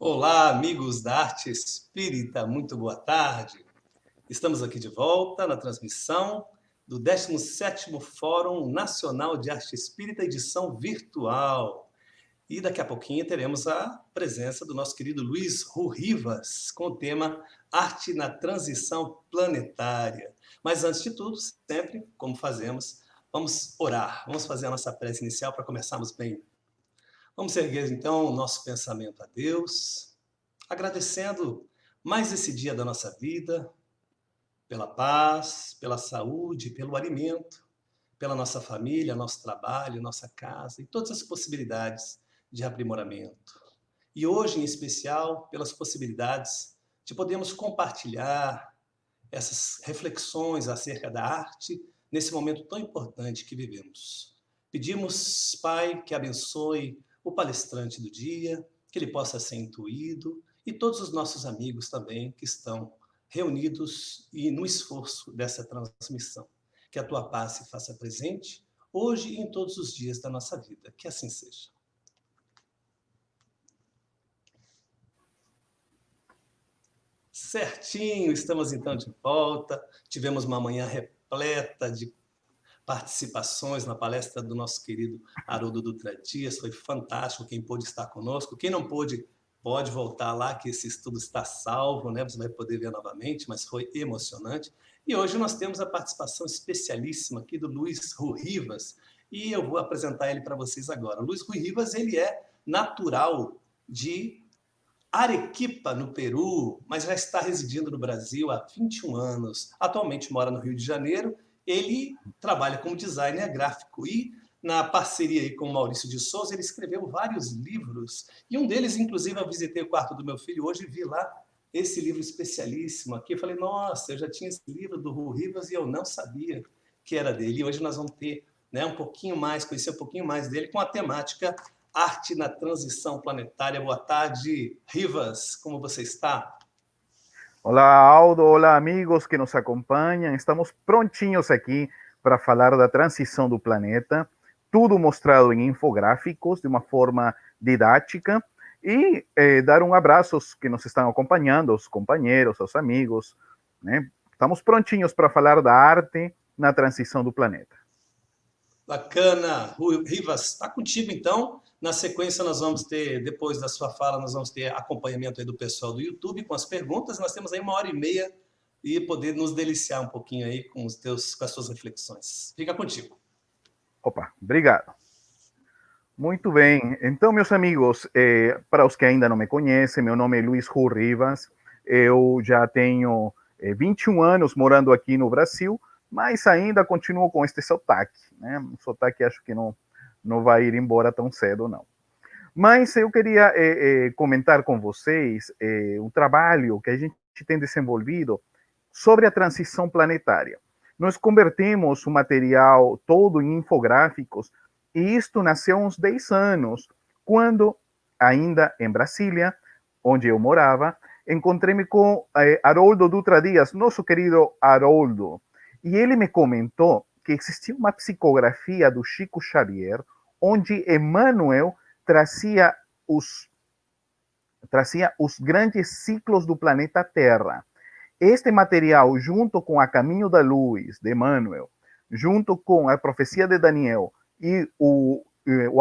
Olá, amigos da Arte Espírita, muito boa tarde. Estamos aqui de volta na transmissão do 17º Fórum Nacional de Arte Espírita, edição virtual. E daqui a pouquinho teremos a presença do nosso querido Luiz Rivas, com o tema Arte na Transição Planetária. Mas antes de tudo, sempre, como fazemos, vamos orar, vamos fazer a nossa prece inicial para começarmos bem. Vamos erguer então o nosso pensamento a Deus, agradecendo mais esse dia da nossa vida, pela paz, pela saúde, pelo alimento, pela nossa família, nosso trabalho, nossa casa e todas as possibilidades de aprimoramento. E hoje, em especial, pelas possibilidades de podermos compartilhar essas reflexões acerca da arte nesse momento tão importante que vivemos. Pedimos, Pai, que abençoe o palestrante do dia, que ele possa ser intuído, e todos os nossos amigos também que estão reunidos e no esforço dessa transmissão. Que a tua paz se faça presente hoje e em todos os dias da nossa vida. Que assim seja. Certinho, estamos então de volta. Tivemos uma manhã repleta de participações na palestra do nosso querido Haroldo Dutra Dias. Foi fantástico quem pôde estar conosco. Quem não pôde, pode voltar lá, que esse estudo está salvo, né? Você vai poder ver novamente, mas foi emocionante. E hoje nós temos a participação especialíssima aqui do Luiz Rivas, e eu vou apresentar ele para vocês agora. O Luiz Rivas, ele é natural de Arequipa, no Peru, mas já está residindo no Brasil há 21 anos. Atualmente mora no Rio de Janeiro. Ele trabalha como designer gráfico e, na parceria aí com o Maurício de Souza, ele escreveu vários livros. E um deles, inclusive, eu visitei o quarto do meu filho hoje e vi lá esse livro especialíssimo aqui. Eu falei, nossa, eu já tinha esse livro do Rivas e eu não sabia que era dele. E hoje nós vamos ter, né, um pouquinho mais, conhecer um pouquinho mais dele com a temática Arte na Transição Planetária. Boa tarde, Rivas, como você está? Olá, Aldo, olá, amigos que nos acompanham. Estamos prontinhos aqui para falar da transição do planeta, tudo mostrado em infográficos de uma forma didática e dar um abraço aos que nos estão acompanhando, aos companheiros, aos amigos, né? Estamos prontinhos para falar da arte na transição do planeta. Bacana. Rivas, está contigo então. Na sequência, nós vamos ter, depois da sua fala, nós vamos ter acompanhamento aí do pessoal do YouTube com as perguntas. Nós temos aí 1h30 e poder nos deliciar um pouquinho aí com as suas reflexões. Fica contigo. Opa, obrigado. Muito bem. Então, meus amigos, para os que ainda não me conhecem, meu nome é Luiz Rivas. Eu já tenho 21 anos morando aqui no Brasil, mas ainda continuo com este sotaque, né? Um sotaque acho que não vai ir embora tão cedo, não. Mas eu queria comentar com vocês um trabalho que a gente tem desenvolvido sobre a transição planetária. Nós convertemos o material todo em infográficos e isto nasceu há uns 10 anos, quando, ainda em Brasília, onde eu morava, encontrei-me com Haroldo Dutra Dias, nosso querido Haroldo, e ele me comentou que existia uma psicografia do Chico Xavier, onde Emmanuel trazia os grandes ciclos do planeta Terra. Este material, junto com A Caminho da Luz, de Emmanuel, junto com a Profecia de Daniel e o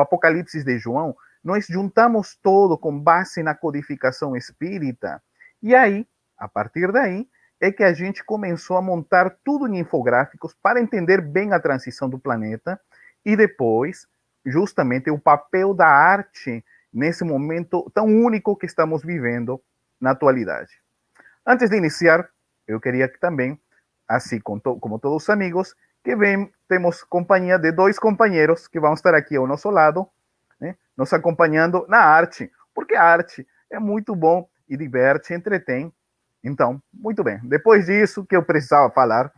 Apocalipse de João, nós juntamos todo com base na codificação espírita. E aí, a partir daí, é que a gente começou a montar tudo em infográficos para entender bem a transição do planeta e depois, justamente, o papel da arte nesse momento tão único que estamos vivendo na atualidade. Antes de iniciar, eu queria que também, assim como todos os amigos, que temos companhia de 2 companheiros que vão estar aqui ao nosso lado, né, nos acompanhando na arte, porque a arte é muito bom e diverte, entretém. Então, muito bem. Depois disso, que eu precisava falar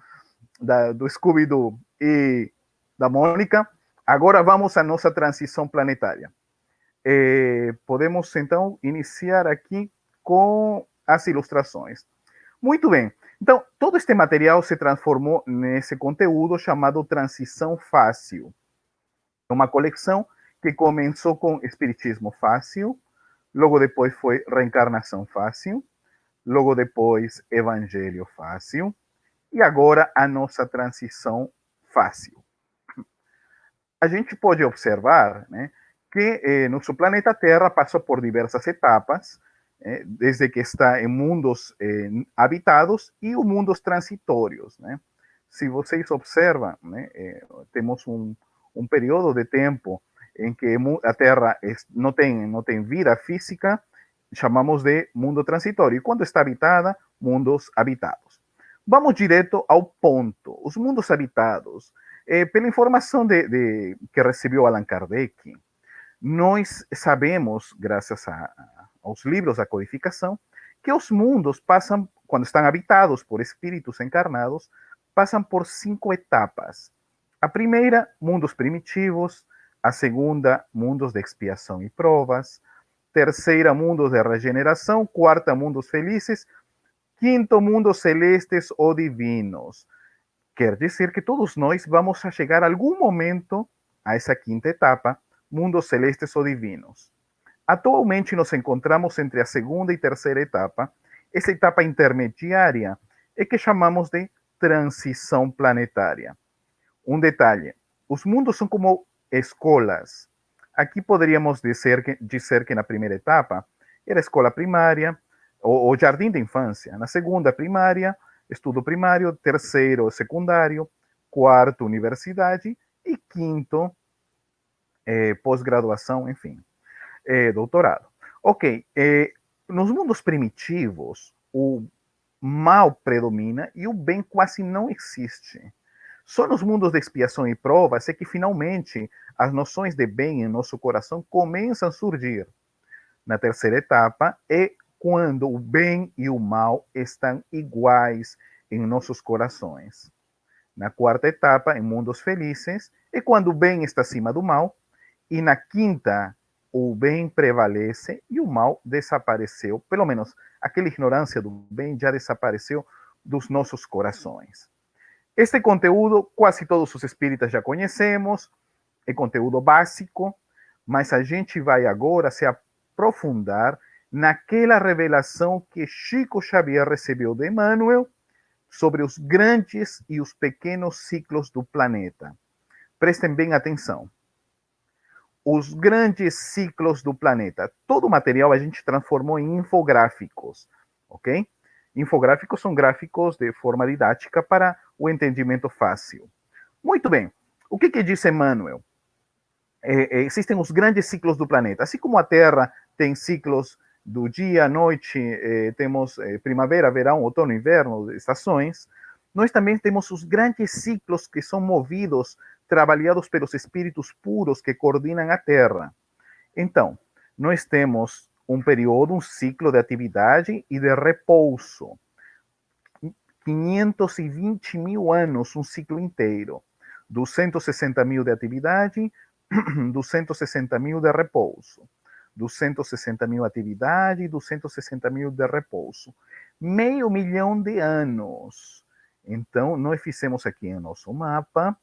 do Scooby-Doo e da Mônica, agora vamos à nossa transição planetária. Podemos, então, iniciar aqui com as ilustrações. Muito bem. Então, todo este material se transformou nesse conteúdo chamado Transição Fácil. É uma coleção que começou com Espiritismo Fácil, logo depois foi reencarnação fácil, logo depois evangelho fácil, e agora a nossa transição fácil. A gente pode observar, né, que nosso planeta Terra passou por diversas etapas, desde que está em mundos habitados e os mundos transitórios, né? Se vocês observam, né, temos um período de tempo em que a Terra não tem vida física, chamamos de mundo transitório. E quando está habitada, mundos habitados. Vamos direto ao ponto. Os mundos habitados, pela informação que recebeu Allan Kardec, nós sabemos, graças aos livros da codificação, que os mundos passam, quando estão habitados por espíritos encarnados, passam por 5 etapas. A primeira, mundos primitivos. A segunda, mundos de expiação e provas. Terceira, mundos de regeneração. Quarta, mundos felizes. Quinto, mundos celestes ou divinos. Quer dizer que todos nós vamos a chegar a algum momento a essa quinta etapa, mundos celestes ou divinos. Atualmente nos encontramos entre a segunda e terceira etapa. Essa etapa intermediária é que chamamos de transição planetária. Um detalhe, os mundos são como escolas. Aqui poderíamos dizer que na primeira etapa era a escola primária, ou jardim de infância. Na segunda, primária, estudo primário. Terceiro, secundário. Quarto, universidade. E quinto, pós-graduação, enfim, doutorado. Ok, nos mundos primitivos, o mal predomina e o bem quase não existe. Só nos mundos de expiação e provas é que finalmente as noções de bem em nosso coração começam a surgir. Na terceira etapa é quando o bem e o mal estão iguais em nossos corações. Na quarta etapa, em mundos felizes, é quando o bem está acima do mal. E na quinta, o bem prevalece e o mal desapareceu. Pelo menos aquela ignorância do bem já desapareceu dos nossos corações. Este conteúdo quase todos os espíritas já conhecemos, é conteúdo básico, mas a gente vai agora se aprofundar naquela revelação que Chico Xavier recebeu de Emmanuel sobre os grandes e os pequenos ciclos do planeta. Prestem bem atenção. Os grandes ciclos do planeta. Todo o material a gente transformou em infográficos, ok? Infográficos são gráficos de forma didática para o entendimento fácil. Muito bem. O que diz Emmanuel? Existem os grandes ciclos do planeta. Assim como a Terra tem ciclos do dia, noite, temos primavera, verão, outono, inverno, estações, nós também temos os grandes ciclos que são movidos, trabalhados pelos espíritos puros que coordenam a Terra. Então, nós temos um período, um ciclo de atividade e de repouso. 520 mil anos, um ciclo inteiro. 260 mil de atividade, 260 mil de repouso. 260 mil atividade e 260 mil de repouso. 500 mil de anos. Então, nós fizemos aqui em nosso mapa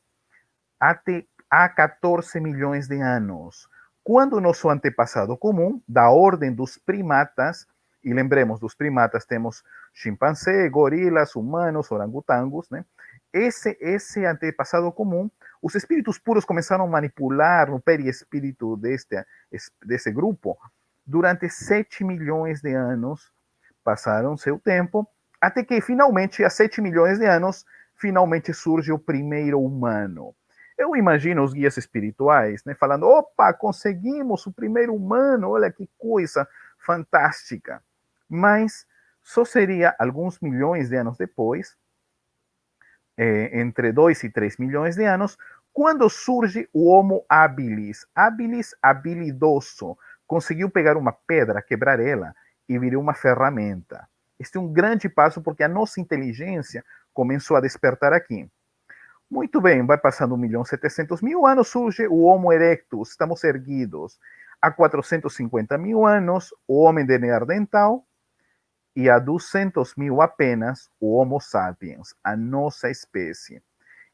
até há 14 milhões de anos. Quando o nosso antepassado comum, da ordem dos primatas, e lembremos, dos primatas temos chimpanzé, gorilas, humanos, orangotangos, né? Esse antepassado comum, os espíritos puros começaram a manipular no perispírito desse grupo durante 7 milhões de anos, passaram seu tempo, até que finalmente, há 7 milhões de anos, finalmente surge o primeiro humano. Eu imagino os guias espirituais, né, falando, opa, conseguimos o primeiro humano, olha que coisa fantástica. Mas só seria alguns milhões de anos depois, entre 2 e 3 milhões de anos, quando surge o Homo habilis. Habilis, habilidoso. Conseguiu pegar uma pedra, quebrar ela e virou uma ferramenta. Este é um grande passo porque a nossa inteligência começou a despertar aqui. Muito bem, vai passando 1.700.000 anos, surge o Homo erectus, estamos erguidos. Há 450 mil anos, o homem de Neandertal, e há 200 mil apenas, o Homo sapiens, a nossa espécie.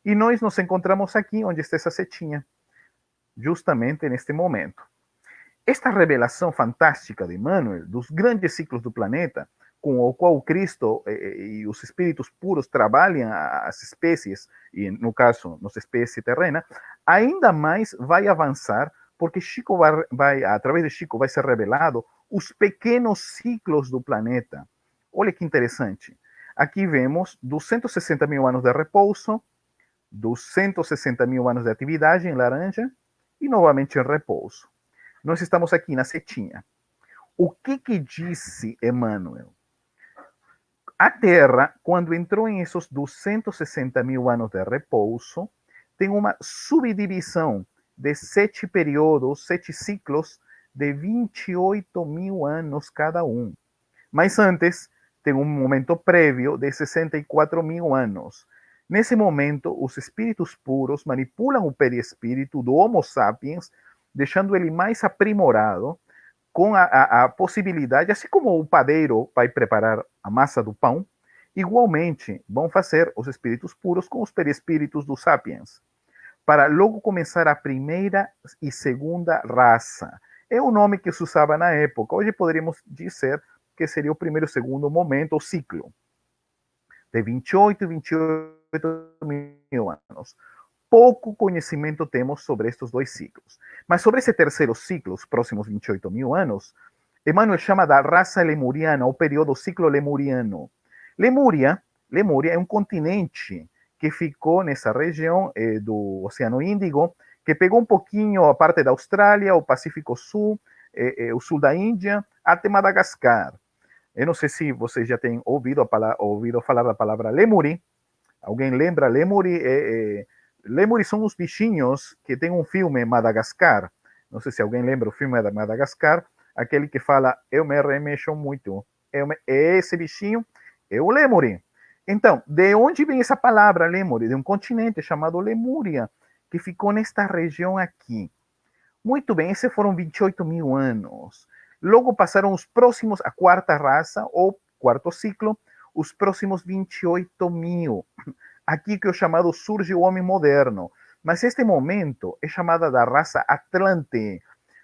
E nós nos encontramos aqui, onde está essa setinha, justamente neste momento. esta revelação fantástica de Emmanuel, dos grandes ciclos do planeta, com o qual Cristo e os espíritos puros trabalham as espécies, e no caso, nossa espécie terrena, ainda mais vai avançar, porque Chico através de Chico, vai ser revelado os pequenos ciclos do planeta. Olha que interessante. Aqui vemos 260 mil anos de repouso, 260 mil anos de atividade em laranja, e novamente em repouso. Nós estamos aqui na setinha. O que disse Emmanuel? A Terra, quando entrou em esses 260 mil anos de repouso, tem uma subdivisão de 7 períodos, 7 ciclos de 28 mil anos cada um. Mas antes, tem um momento prévio de 64 mil anos. Nesse momento, os espíritos puros manipulam o perispírito do Homo sapiens, deixando ele mais aprimorado, com a possibilidade, assim como o padeiro vai preparar a massa do pão, igualmente vão fazer os espíritos puros com os perispíritos dos sapiens, para logo começar a primeira e segunda raça. É o nome que se usava na época. Hoje poderíamos dizer que seria o primeiro e segundo momento, o ciclo, de 28 e 28 mil anos. Pouco conhecimento temos sobre estes dois ciclos. Mas sobre esse terceiro ciclo, os próximos 28 mil anos, Emmanuel chama da raça lemuriana, o período ciclo lemuriano. Lemúria é um continente que ficou nessa região do Oceano Índico, que pegou um pouquinho a parte da Austrália, o Pacífico Sul, o sul da Índia, até Madagascar. Eu não sei se vocês já têm ouvido falar da palavra lemuri. Alguém lembra? Lemuri são os bichinhos que tem um filme, Madagascar. Não sei se alguém lembra o filme da Madagascar, aquele que fala, eu me remexo muito. Esse bichinho é o lemuri. Então, de onde vem essa palavra lemuri? De um continente chamado Lemúria, que ficou nesta região aqui. Muito bem, esses foram 28 mil anos. Logo passaram os próximos, a quarta raça, ou quarto ciclo, os próximos 28 mil. Aqui que é o chamado surge o homem moderno. Mas este momento é chamada da raça Atlante.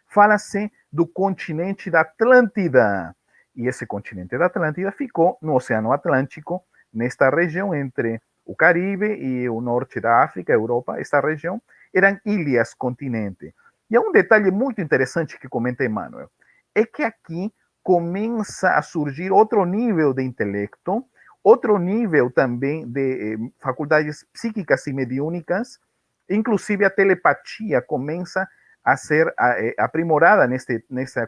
Fala-se do continente da Atlântida. E esse continente da Atlântida ficou no Oceano Atlântico, nesta região entre o Caribe e o norte da África, Europa. Esta região eram ilhas continente. E há um detalhe muito interessante que comenta Emmanuel. É que aqui começa a surgir outro nível de intelecto, outro nível também de faculdades psíquicas e mediúnicas, inclusive a telepatia começa a ser aprimorada nesse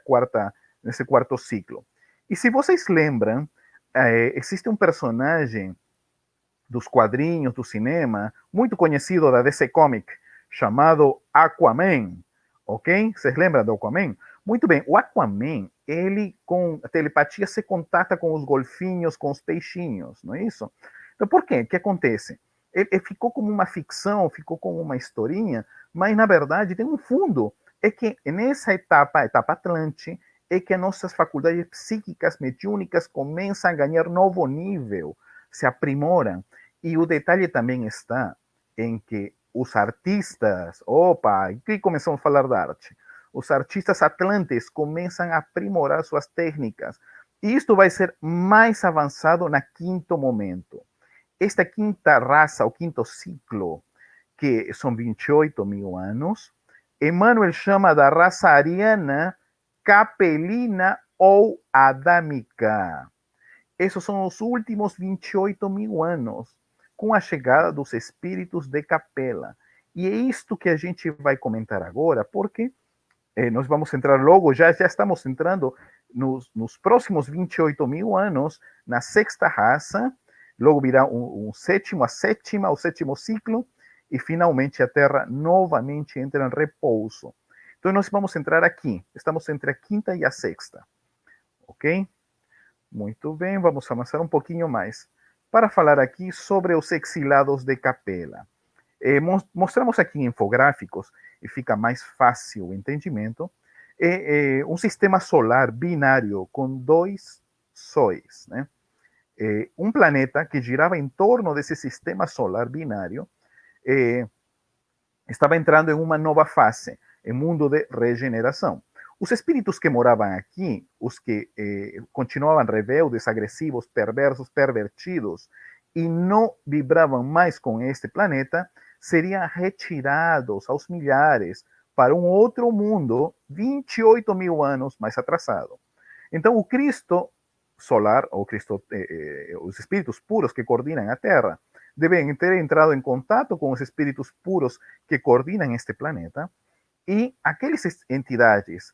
quarto ciclo. E se vocês lembram, existe um personagem dos quadrinhos, do cinema, muito conhecido da DC Comics, chamado Aquaman, ok? Vocês lembram do Aquaman? Muito bem, o Aquaman, ele com a telepatia se contata com os golfinhos, com os peixinhos, não é isso? Então, por quê? O que acontece? Ele ficou como uma ficção, ficou como uma historinha, mas, na verdade, tem um fundo. É que nessa etapa, a etapa Atlante, é que as nossas faculdades psíquicas, mediúnicas, começam a ganhar novo nível, se aprimoram. E o detalhe também está em que os artistas, aqui começamos a falar da arte, os artistas atlantes começam a aprimorar suas técnicas. E isto vai ser mais avançado no quinto momento. Esta quinta raça, o quinto ciclo, que são 28 mil anos, Emmanuel chama da raça ariana, capelina ou adâmica. Esses são os últimos 28 mil anos, com a chegada dos espíritos de Capela. E é isto que a gente vai comentar agora, porque nós vamos entrar logo, já estamos entrando nos próximos 28 mil anos, na sexta raça, logo virá o sétimo ciclo, e finalmente a Terra novamente entra em repouso. Então nós vamos entrar aqui, estamos entre a quinta e a sexta, ok? Muito bem, vamos avançar um pouquinho mais para falar aqui sobre os exilados de Capela. Mostramos aqui infográficos e fica mais fácil o entendimento. Um sistema solar binário com dois sóis, né? Um planeta que girava em torno desse sistema solar binário estava entrando em uma nova fase, em mundo de regeneração. Os espíritos que moravam aqui, os que continuavam rebeldes, agressivos, perversos, pervertidos, e não vibravam mais com este planeta, seriam retirados aos milhares para um outro mundo 28 mil anos mais atrasado. Então, o Cristo solar, ou Cristo, os espíritos puros que coordenam a Terra, devem ter entrado em contato com os espíritos puros que coordenam este planeta, e aquelas entidades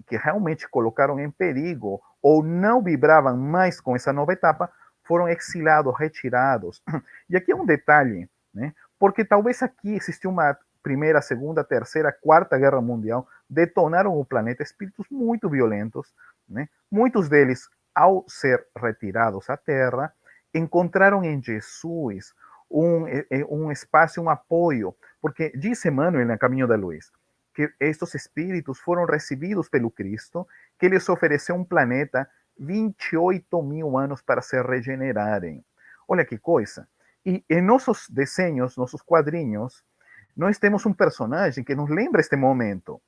que realmente colocaram em perigo ou não vibravam mais com essa nova etapa foram exilados, retirados. E aqui é um detalhe, né? Porque talvez aqui existiu uma primeira, segunda, terceira, quarta guerra mundial, detonaram o planeta espíritos muito violentos, né? Muitos deles, ao ser retirados à Terra, encontraram em Jesus um espaço, um apoio, porque diz Emmanuel no Caminho da Luz, que estes espíritos foram recebidos pelo Cristo, que lhes ofereceu um planeta 28 mil anos para se regenerarem. Olha que coisa. E em nossos desenhos, nossos quadrinhos, nós temos um personagem que nos lembra este momento,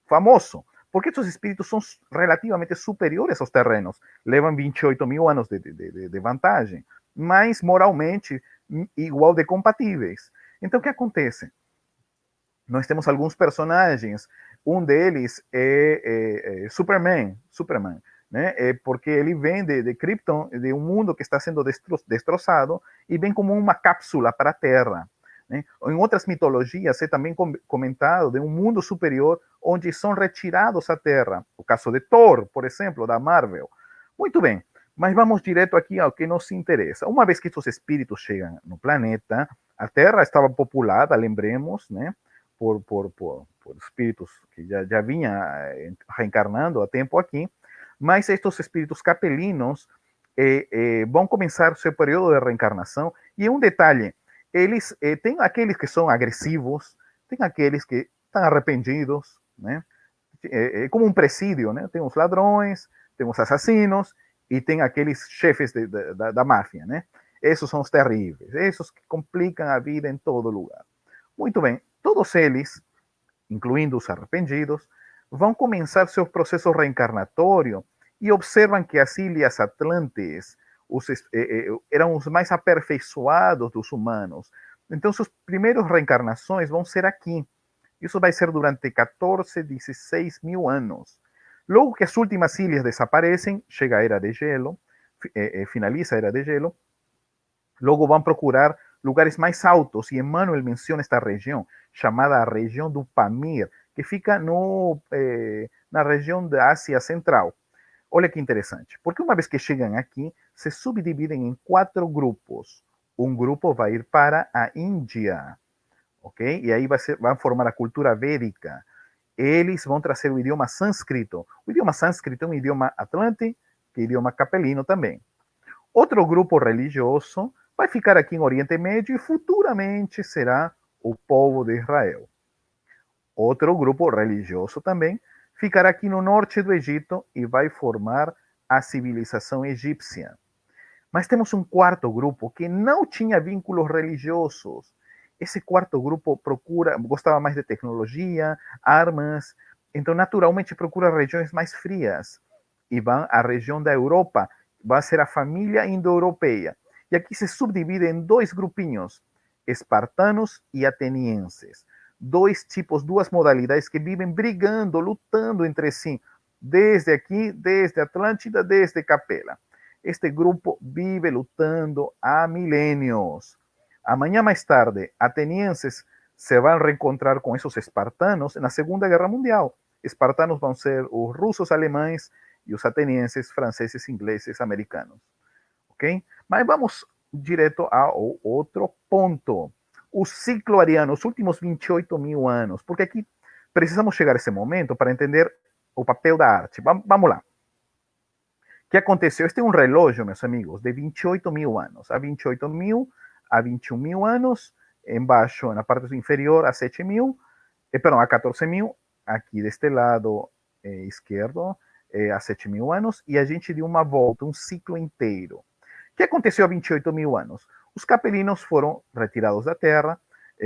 famoso, porque estes espíritos são relativamente superiores aos terrenos, levam 28 mil anos de vantagem, mas moralmente igual de compatíveis. Então, o que acontece? Nós temos alguns personagens, um deles é Superman, né? Porque ele vem de Krypton, de um mundo que está sendo destroçado, e vem como uma cápsula para a Terra. Né? Em outras mitologias é também comentado de um mundo superior onde são retirados à Terra. O caso de Thor, por exemplo, da Marvel. Muito bem, mas vamos direto aqui ao que nos interessa. Uma vez que esses espíritos chegam no planeta, a Terra estava populada, lembremos, né? Por espíritos que já vinham reencarnando há tempo aqui, mas estes espíritos capelinos vão começar seu período de reencarnação, e um detalhe, eles têm aqueles que são agressivos, tem aqueles que estão arrependidos, né? É como um presídio, né? Tem os ladrões, tem os assassinos, e tem aqueles chefes da máfia, né? Esses são os terríveis, esses que complicam a vida em todo lugar. Muito bem, todos eles, incluindo os arrependidos, vão começar seu processo reencarnatório e observam que as ilhas Atlantes eram os mais aperfeiçoados dos humanos. Então, suas primeiras reencarnações vão ser aqui. Isso vai ser durante 14, 16 mil anos. Logo que as últimas ilhas desaparecem, chega a Era de Gelo, finaliza a Era de Gelo, logo vão procurar lugares mais altos, e Emmanuel menciona esta região, chamada a região do Pamir, que fica na região da Ásia Central. Olha que interessante, porque uma vez que chegam aqui, se subdividem em 4 grupos. Um grupo vai ir para a Índia, ok? E aí vai formar a cultura védica. Eles vão trazer o idioma sânscrito. O idioma sânscrito é um idioma atlante, que é idioma capelino também. Outro grupo religioso vai ficar aqui no Oriente Médio e futuramente será o povo de Israel. Outro grupo religioso também ficará aqui no norte do Egito e vai formar a civilização egípcia. Mas temos um quarto grupo que não tinha vínculos religiosos. Esse quarto grupo gostava mais de tecnologia, armas, então naturalmente procura regiões mais frias. E vão à região da Europa, vai ser a família indo-europeia. E aqui se subdivide em 2 grupinhos, espartanos e atenienses. 2 tipos, 2 modalidades que vivem brigando, lutando entre si, desde aqui, desde Atlântida, desde Capela. Este grupo vive lutando há milênios. Amanhã mais tarde, atenienses se vão reencontrar com esses espartanos na Segunda Guerra Mundial. Espartanos vão ser os russos, alemães, e os atenienses, franceses, ingleses, americanos. Ok? Mas vamos direto ao outro ponto. O ciclo ariano, os últimos 28 mil anos, porque aqui precisamos chegar a esse momento para entender o papel da arte. Vamos lá. O que aconteceu? Este é um relógio, meus amigos, de 28 mil anos. A 28 mil, a 21 mil anos, embaixo, na parte inferior, a 7 mil, perdão, a 14 mil, aqui deste lado esquerdo, há 7 mil anos, e a gente deu uma volta, um ciclo inteiro. O que aconteceu há 28 mil anos? Os capelinos foram retirados da Terra,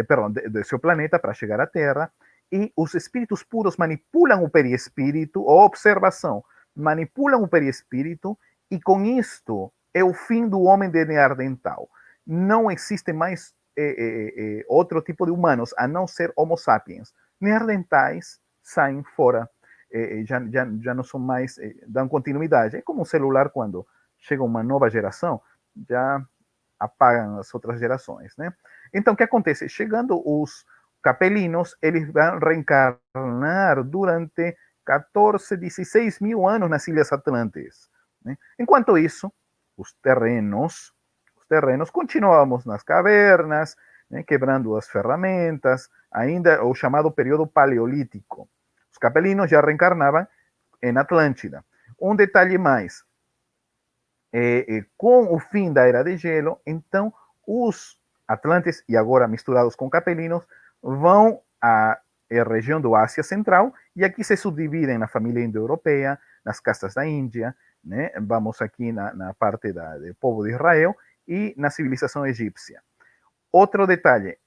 perdão, de seu planeta para chegar à Terra, e os espíritos puros manipulam o perispírito, observação, manipulam o perispírito, e com isto é o fim do homem de Neandertal. Não existe mais outro tipo de humanos, a não ser Homo sapiens. Neandertais saem fora, já não são mais, dão continuidade. É como um celular, quando chega uma nova geração, já apagam as outras gerações, né? Então, o que acontece? Chegando os capelinos, eles vão reencarnar durante 14, 16 mil anos nas Ilhas Atlantes, né? Enquanto isso, os terrenos continuávamos nas cavernas, né, quebrando as ferramentas, ainda o chamado período paleolítico. Os capelinos já reencarnavam em Atlântida. Um detalhe mais, com o fim da Era de Gelo, então os Atlantes, e agora misturados com capelinos, vão à região do Ásia Central, e aqui se subdividem na família indo-europeia, nas castas da Índia, né? Vamos aqui na parte do povo de Israel, e na civilização egípcia. Outro detalhe,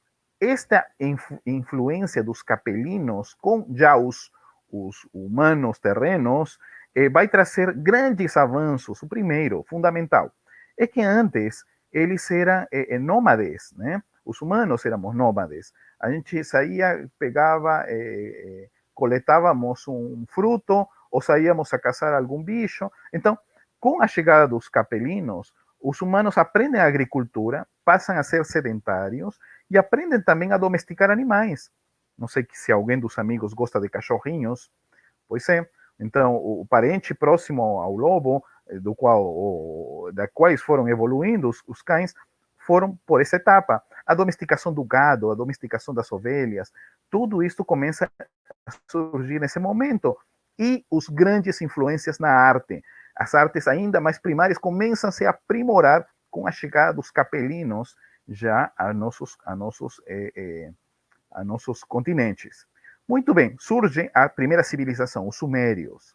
esta influência dos capelinos com já os humanos terrenos vai trazer grandes avanços. O primeiro, fundamental, é que antes eles eram nômades, né? Os humanos éramos nômades. A gente saía, pegava, coletávamos um fruto, ou saíamos a caçar algum bicho. Então, com a chegada dos capelinos, os humanos aprendem a agricultura, passam a ser sedentários e aprendem também a domesticar animais. Não sei se alguém dos amigos gosta de cachorrinhos, pois é. Então, o parente próximo ao lobo, da quais foram evoluindo os cães, foram por essa etapa. A domesticação do gado, a domesticação das ovelhas, tudo isso começa a surgir nesse momento. E os grandes influências na arte. As artes ainda mais primárias começam a se aprimorar com a chegada dos capelinos já a nossos continentes. Muito bem, surge a primeira civilização, os sumérios,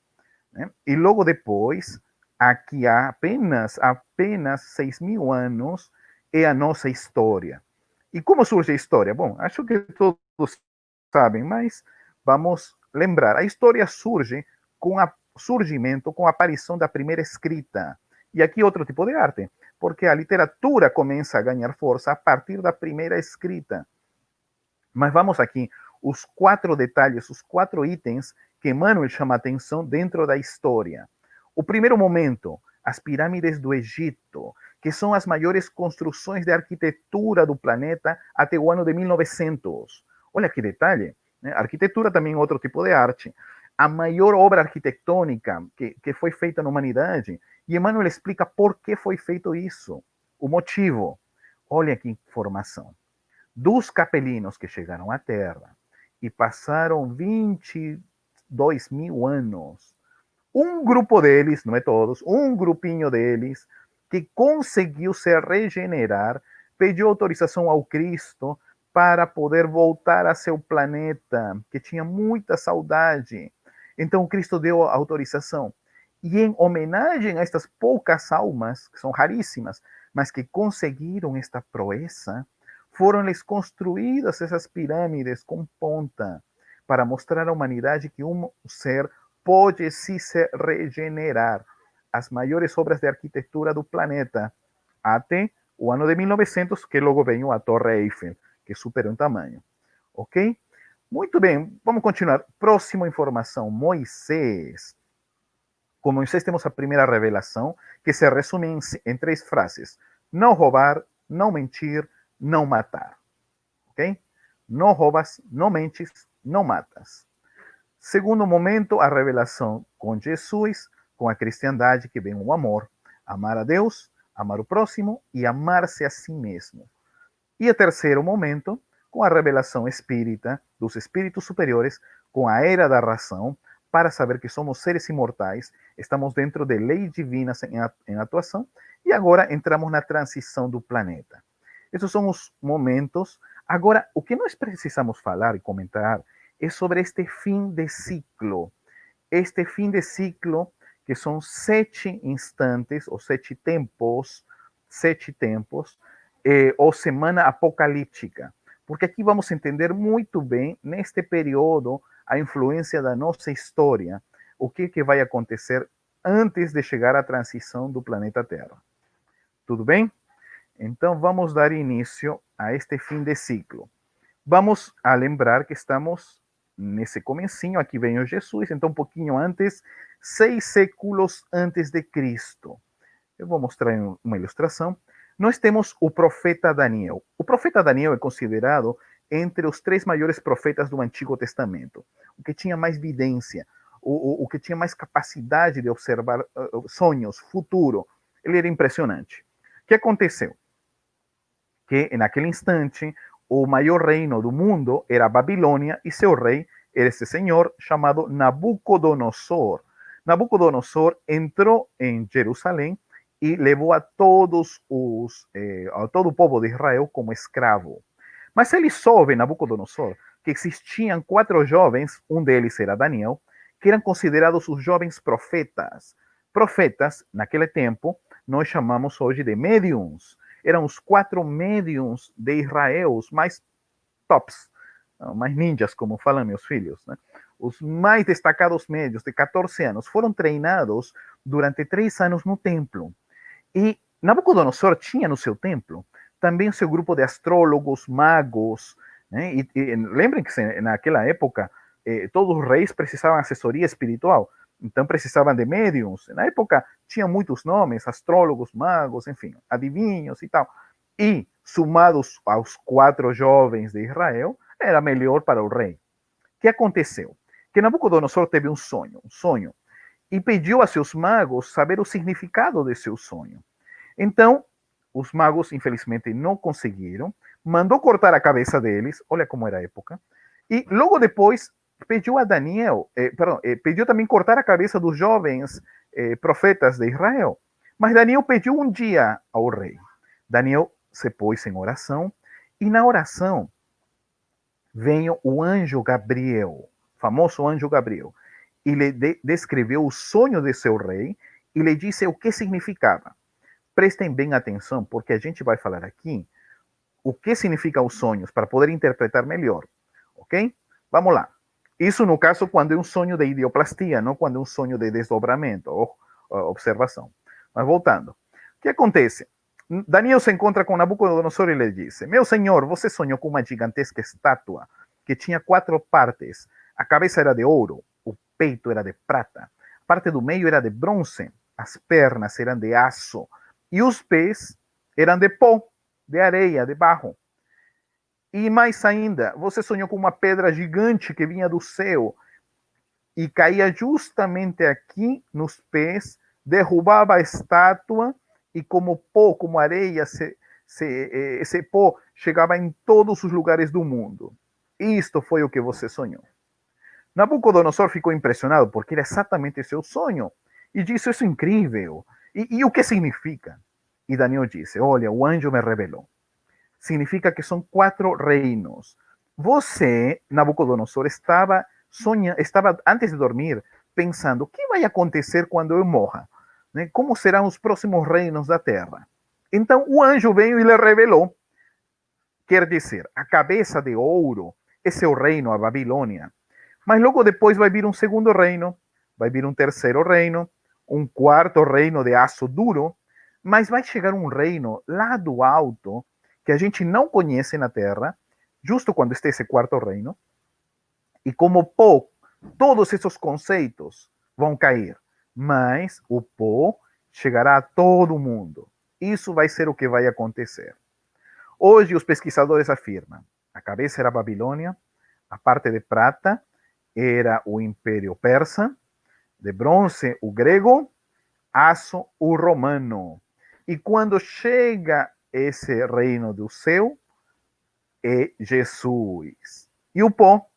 né? E logo depois, aqui há apenas 6 mil anos, é a nossa história. E como surge a história? Bom, acho que todos sabem, mas vamos lembrar. A história surge com o surgimento, com a aparição da primeira escrita. E aqui outro tipo de arte, porque a literatura começa a ganhar força a partir da primeira escrita. Mas vamos aqui, os 4 detalhes, os 4 itens que Emmanuel chama a atenção dentro da história. O primeiro momento, as pirâmides do Egito, que são as maiores construções de arquitetura do planeta até o ano de 1900. Olha que detalhe, né? Arquitetura também é outro tipo de arte. A maior obra arquitetônica que foi feita na humanidade, e Emmanuel explica por que foi feito isso, o motivo. Olha que informação. Dos capelinos que chegaram à Terra e passaram 22 mil anos, um grupo deles, não é todos, um grupinho deles, que conseguiu se regenerar, pediu autorização ao Cristo para poder voltar a seu planeta, que tinha muita saudade. Então, Cristo deu a autorização. E em homenagem a estas poucas almas, que são raríssimas, mas que conseguiram esta proeza, foram-lhes construídas essas pirâmides com ponta, para mostrar à humanidade que um ser pode se regenerar. As maiores obras de arquitetura do planeta, até o ano de 1900, que logo veio a Torre Eiffel, que superou em tamanho. Ok? Muito bem, vamos continuar. Próxima informação, Moisés. Com Moisés temos a primeira revelação, que se resume em 3 frases. Não roubar, não mentir, não matar. Ok? Não roubas, não mentes, não matas. Segundo momento, a revelação com Jesus, com a cristandade, que vem o amor. Amar a Deus, amar o próximo e amar-se a si mesmo. E o terceiro momento, com a revelação espírita, dos espíritos superiores, com a era da razão, para saber que somos seres imortais, estamos dentro de leis divinas em atuação, e agora entramos na transição do planeta. Esses são os momentos. Agora, o que nós precisamos falar e comentar é sobre este fim de ciclo. Este fim de ciclo, que são 7 instantes, ou 7 tempos, ou semana apocalíptica. porque aqui vamos entender muito bem, neste período, a influência da nossa história, o que vai acontecer antes de chegar à transição do planeta Terra. Tudo bem? Então, vamos dar início a este fim de ciclo. Vamos a lembrar que estamos nesse comecinho, aqui vem o Jesus, então um pouquinho antes, 6 séculos antes de Cristo. Eu vou mostrar uma ilustração. Nós temos o profeta Daniel. O profeta Daniel é considerado entre os 3 maiores profetas do Antigo Testamento, o que tinha mais vidência, o que tinha mais capacidade de observar sonhos, futuro. Ele era impressionante. O que aconteceu? Que naquele instante o maior reino do mundo era a Babilônia e seu rei era esse senhor chamado Nabucodonosor. Nabucodonosor entrou em Jerusalém e levou a todo o povo de Israel como escravo. Mas ele soube, Nabucodonosor, que existiam 4 jovens, um deles era Daniel, que eram considerados os jovens profetas. Profetas, naquele tempo, nós chamamos hoje de médiums. Eram os 4 médiums de Israel, os mais tops, mais ninjas, como falam meus filhos, né? Os mais destacados médios de 14 anos foram treinados durante 3 anos no templo. E Nabucodonosor tinha no seu templo também o seu grupo de astrólogos, magos, né? E lembrem que naquela época todos os reis precisavam de assessoria espiritual, então precisavam de médiums. Na época tinha muitos nomes, astrólogos, magos, enfim, adivinhos e tal. E somados aos 4 jovens de Israel, era melhor para o rei. O que aconteceu? Que Nabucodonosor teve um sonho, e pediu a seus magos saber o significado de seu sonho. Então, os magos, infelizmente, não conseguiram, mandou cortar a cabeça deles, olha como era a época, e logo depois pediu a Daniel, pediu também cortar a cabeça dos jovens profetas de Israel. Mas Daniel pediu um dia ao rei. Daniel se pôs em oração, e na oração veio o anjo Gabriel, famoso anjo Gabriel, e lhe descreveu o sonho de seu rei e lhe disse o que significava. Prestem bem atenção, porque a gente vai falar aqui o que significam os sonhos para poder interpretar melhor, ok? Vamos lá. Isso no caso quando é um sonho de idioplastia, não quando é um sonho de desdobramento ou observação. Mas voltando. O que acontece? Daniel se encontra com Nabucodonosor e lhe disse: meu senhor, você sonhou com uma gigantesca estátua que tinha 4 partes. A cabeça era de ouro, o peito era de prata, a parte do meio era de bronze, as pernas eram de aço e os pés eram de pó, de areia, de barro. E mais ainda, você sonhou com uma pedra gigante que vinha do céu e caía justamente aqui nos pés, derrubava a estátua e como pó, como areia, esse pó chegava em todos os lugares do mundo. Isto foi o que você sonhou. Nabucodonosor ficou impressionado porque era exatamente seu sonho e disse: isso é incrível. E o que significa? E Daniel disse: olha, o anjo me revelou. Significa que são 4 reinos. Você, Nabucodonosor, estava antes de dormir pensando: o que vai acontecer quando eu morra? Né? Como serão os próximos reinos da terra? Então o anjo veio e lhe revelou. Quer dizer, a cabeça de ouro é seu reino, a Babilônia. Mas logo depois vai vir um segundo reino, vai vir um terceiro reino, um quarto reino de aço duro, mas vai chegar um reino lá do alto que a gente não conhece na Terra, justo quando está esse quarto reino, e como pó, todos esses conceitos vão cair, mas o pó chegará a todo mundo. Isso vai ser o que vai acontecer. Hoje os pesquisadores afirmam: a cabeça era a Babilônia, a parte de prata era o Império Persa, de bronze o grego, aço o romano. E quando chega esse reino do céu, é Jesus. E o pó,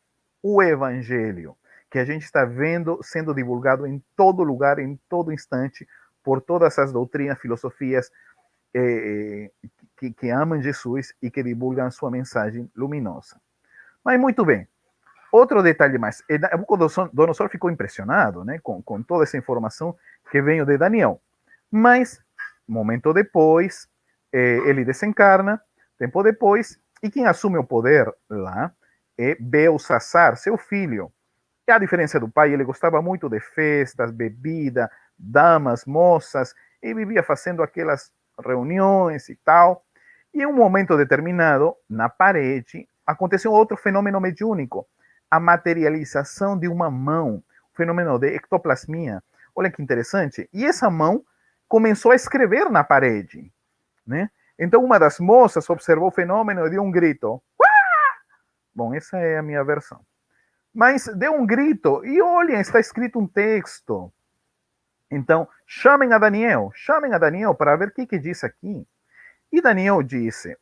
o evangelho, que a gente está vendo sendo divulgado em todo lugar, em todo instante, por todas as doutrinas, filosofias que amam Jesus e que divulgam sua mensagem luminosa. Mas muito bem. Outro detalhe mais, Nabucodonosor ficou impressionado, né, com toda essa informação que veio de Daniel. Mas, momento depois, ele desencarna, tempo depois, E quem assume o poder lá é Belsassar, seu filho. E a diferença do pai, ele gostava muito de festas, bebida, damas, moças, e vivia fazendo aquelas reuniões e tal. E em um momento determinado, na parede, aconteceu outro fenômeno mediúnico, a materialização de uma mão, o fenômeno de ectoplasmia. Olha que interessante. E essa mão começou a escrever na parede, né? Então uma das moças observou o fenômeno e deu um grito. Bom, essa é a minha versão. Mas deu um grito e olhem, está escrito um texto. Então, chamem a Daniel para ver o que diz aqui. E Daniel disse,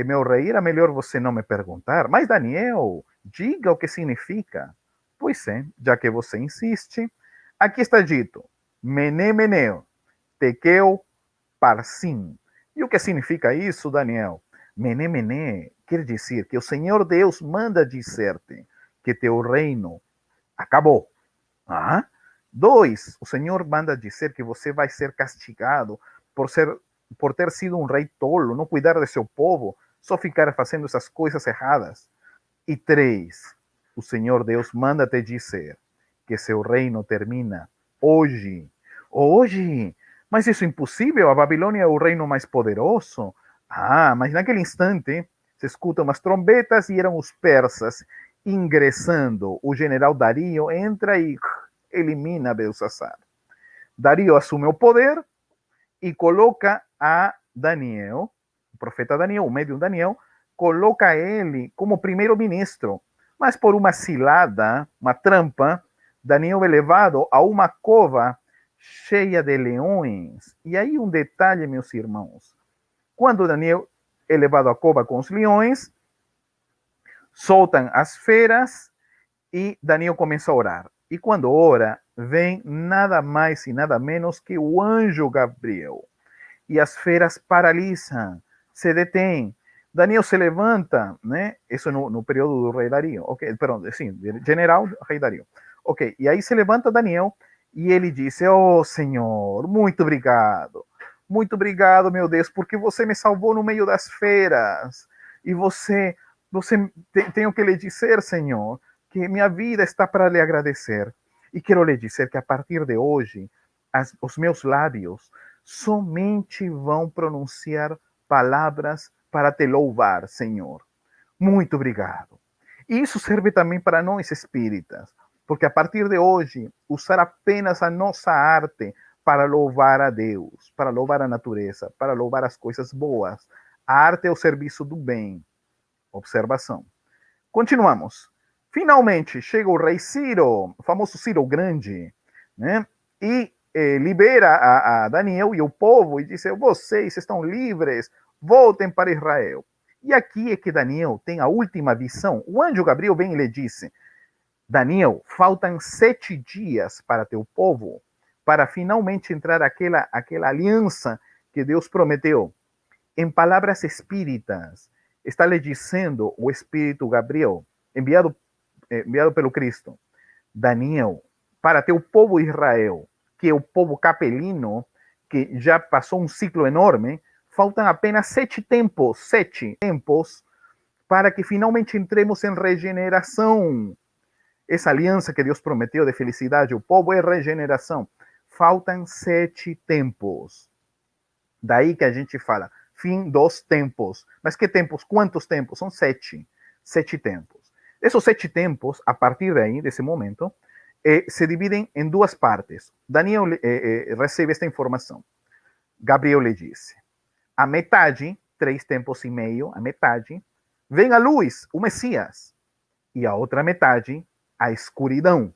meu rei, era melhor você não me perguntar, mas Daniel, diga o que significa. Pois é, já que você insiste, aqui está dito, Mene, Meneu, Tekel, Parsim. E o que significa isso, Daniel? Mene, Mene quer dizer que o Senhor Deus manda dizer-te que teu reino acabou. Ah? 2, o Senhor manda dizer que você vai ser castigado por ter sido um rei tolo, não cuidar de seu povo, só ficar fazendo essas coisas erradas. E 3, o Senhor Deus manda te dizer que seu reino termina hoje. Hoje? Mas isso é impossível, a Babilônia é o reino mais poderoso. Ah, mas naquele instante se escutam umas trombetas e eram os persas ingressando. O general Dario entra e elimina Belsassar. Dario assume o poder e coloca a Daniel, o profeta Daniel, o médium Daniel, coloca ele como primeiro-ministro. Mas por uma cilada, uma trampa, Daniel é levado a uma cova cheia de leões. E aí um detalhe, meus irmãos. Quando Daniel é levado à cova com os leões, soltam as feras e Daniel começa a orar. E quando ora, vem nada mais e nada menos que o anjo Gabriel. E as feras paralisam, se detêm. Daniel se levanta, né? Isso no período do rei Dario. Ok, perdão, sim, general rei Dario. Ok, e aí se levanta Daniel e ele disse, oh Senhor, muito obrigado, meu Deus, porque você me salvou no meio das feras. E você tenho que lhe dizer, Senhor, que minha vida está para lhe agradecer. E quero lhe dizer que a partir de hoje, os meus lábios somente vão pronunciar palavras para te louvar, Senhor. Muito obrigado. E isso serve também para nós espíritas, porque a partir de hoje, usar apenas a nossa arte para louvar a Deus, para louvar a natureza, para louvar as coisas boas. A arte é o serviço do bem. Observação. Continuamos. Finalmente chega o rei Ciro, o famoso Ciro Grande, né? E libera a Daniel e o povo e diz: vocês estão livres, voltem para Israel. E aqui é que Daniel tem a última visão. O anjo Gabriel vem e lhe disse: Daniel, faltam 7 dias para teu povo, para finalmente entrar aquela aliança que Deus prometeu. Em palavras espíritas, está lhe dizendo o Espírito Gabriel, enviado pelo Cristo, Daniel, para teu povo Israel, que é o povo capelino, que já passou um ciclo enorme, faltam apenas 7 tempos, para que finalmente entremos em regeneração. Essa aliança que Deus prometeu de felicidade ao povo é regeneração. Faltam 7 tempos. Daí que a gente fala, fim dos tempos. Mas que tempos? Quantos tempos? São 7. 7 tempos. Esses 7 tempos, a partir daí, desse momento, se dividem em 2 partes. Daniel recebe esta informação. Gabriel lhe disse, a metade, 3 tempos e meio, a metade, vem a luz, o Messias. E a outra metade, a escuridão.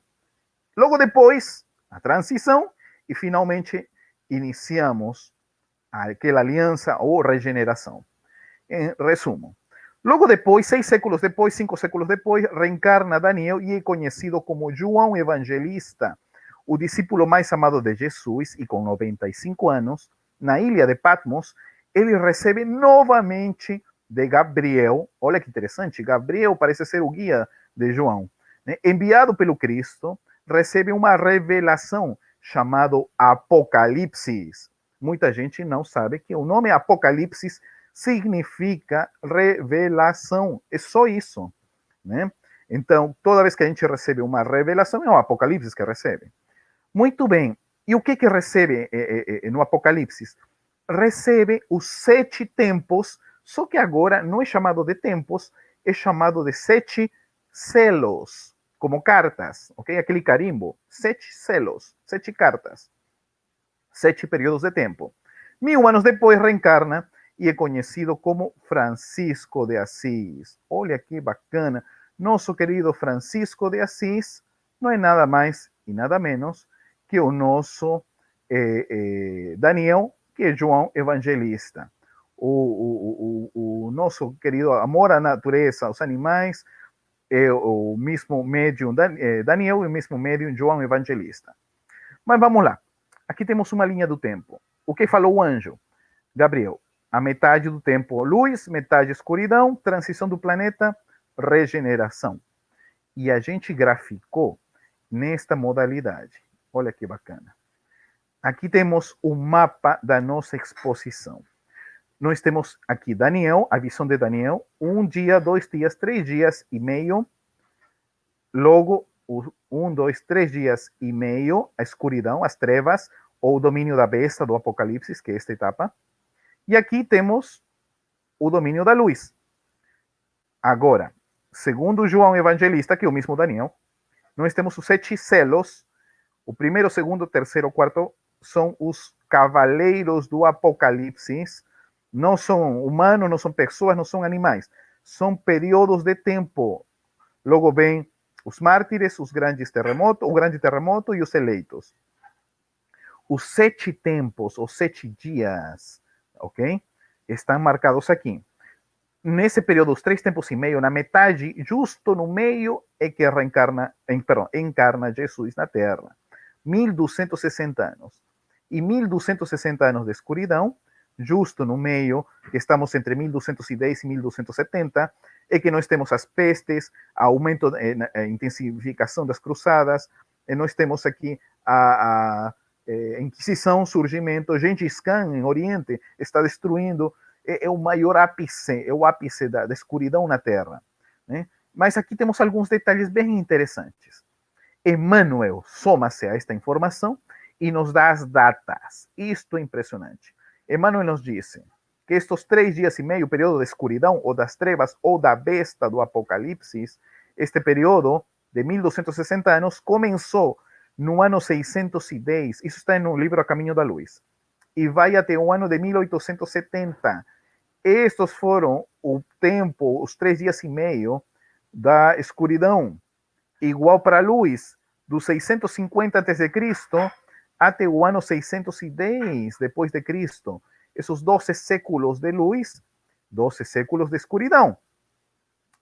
Logo depois, a transição, e finalmente iniciamos aquela aliança ou regeneração. Em resumo, logo depois, 6 séculos depois, 5 séculos depois, reencarna Daniel e é conhecido como João Evangelista, o discípulo mais amado de Jesus, e com 95 anos, na ilha de Patmos, ele recebe novamente de Gabriel, olha que interessante, Gabriel parece ser o guia de João, né? Enviado pelo Cristo, recebe uma revelação chamada Apocalipse. Muita gente não sabe que o nome Apocalipse significa revelação. É só isso, né? Então, toda vez que a gente recebe uma revelação, é o Apocalipse que recebe. Muito bem. E o que recebe no Apocalipse? Recebe os 7 tempos, só que agora não é chamado de tempos, é chamado de 7 selos, como cartas, ok? Aquele carimbo, 7 selos, 7 cartas, 7 períodos de tempo. 1000 anos depois reencarna e é conhecido como Francisco de Assis. Olha que bacana. Nosso querido Francisco de Assis não é nada mais e nada menos que o nosso Daniel, que é João Evangelista. O nosso querido amor à natureza, aos animais, é o mesmo médium Daniel e o mesmo médium João Evangelista. Mas vamos lá. Aqui temos uma linha do tempo. O que falou o anjo? Gabriel, a metade do tempo luz, metade escuridão, transição do planeta, regeneração. E a gente graficou nesta modalidade. Olha que bacana. Aqui temos o mapa da nossa exposição. Nós temos aqui Daniel, a visão de Daniel, 1 dia, 2 dias, 3 dias e meio. Logo, 1, 2, 3 dias e meio, a escuridão, as trevas, ou o domínio da besta do Apocalipse, que é esta etapa. E aqui temos o domínio da luz. Agora, segundo João Evangelista, que é o mesmo Daniel, nós temos os 7 selos. O primeiro, segundo, terceiro, quarto são os cavaleiros do Apocalipse. Não são humanos, não são pessoas, não são animais. São períodos de tempo. Logo vem os mártires, os grandes terremotos, o grande terremoto e os eleitos. Os 7 tempos, os 7 dias, ok? Estão marcados aqui. Nesse período, os 3 tempos e meio, na metade, justo no meio, é que encarna Jesus na Terra. 1260 anos. E 1260 anos de escuridão, justo no meio, que estamos entre 1210 e 1270, é que nós temos as pestes, aumento, a intensificação das cruzadas, e nós temos aqui a Inquisição, surgimento, Gengis Khan, em Oriente, está destruindo, é o maior ápice, é o ápice da escuridão na Terra, né? Mas aqui temos alguns detalhes bem interessantes. Emmanuel soma-se a esta informação e nos dá as datas. Isto é impressionante. Emmanuel nos disse que estes 3 dias e meio, período de escuridão, ou das trevas, ou da besta do Apocalipse, este período de 1260 anos, começou no ano 610, isso está no livro A Caminho da Luz, e vai até o ano de 1870. Estes foram o tempo, os 3 dias e meio da escuridão, igual para a luz, dos 650 a.C. até o ano 610 depois de Cristo. Esses 12 séculos de luz, 12 séculos de escuridão.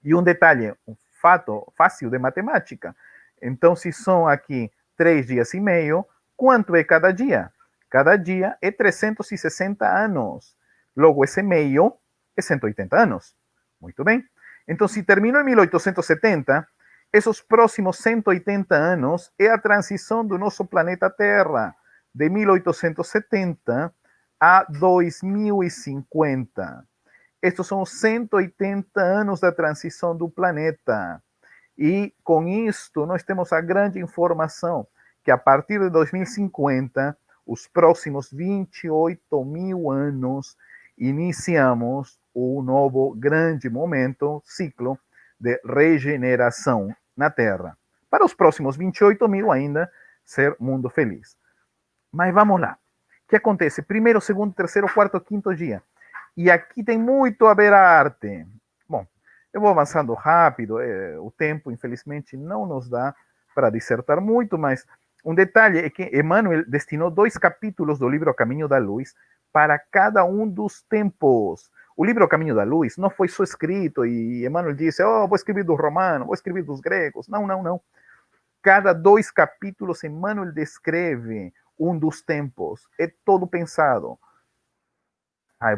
E um detalhe, um fato fácil de matemática. Então, se são aqui 3 dias e meio, quanto é cada dia? Cada dia é 360 anos. Logo, esse meio é 180 anos. Muito bem. Então, se terminou em 1870, esses próximos 180 anos é a transição do nosso planeta Terra, de 1870 a 2050. Estes são 180 anos da transição do planeta. E com isto, nós temos a grande informação que a partir de 2050, os próximos 28 mil anos, iniciamos o novo grande momento, ciclo de regeneração na Terra. Para os próximos 28 mil ainda, ser mundo feliz. Mas vamos lá. O que acontece? Primeiro, segundo, terceiro, quarto, quinto dia. E aqui tem muito a ver a arte. Bom, eu vou avançando rápido. O tempo, infelizmente, não nos dá para dissertar muito, mas um detalhe é que Emmanuel destinou 2 capítulos do livro Caminho da Luz para cada um dos tempos. O livro Caminho da Luz não foi só escrito e Emmanuel disse, vou escrever dos romanos, vou escrever dos gregos. Não, não, não. Cada 2 capítulos Emmanuel descreve um dos tempos. É todo pensado.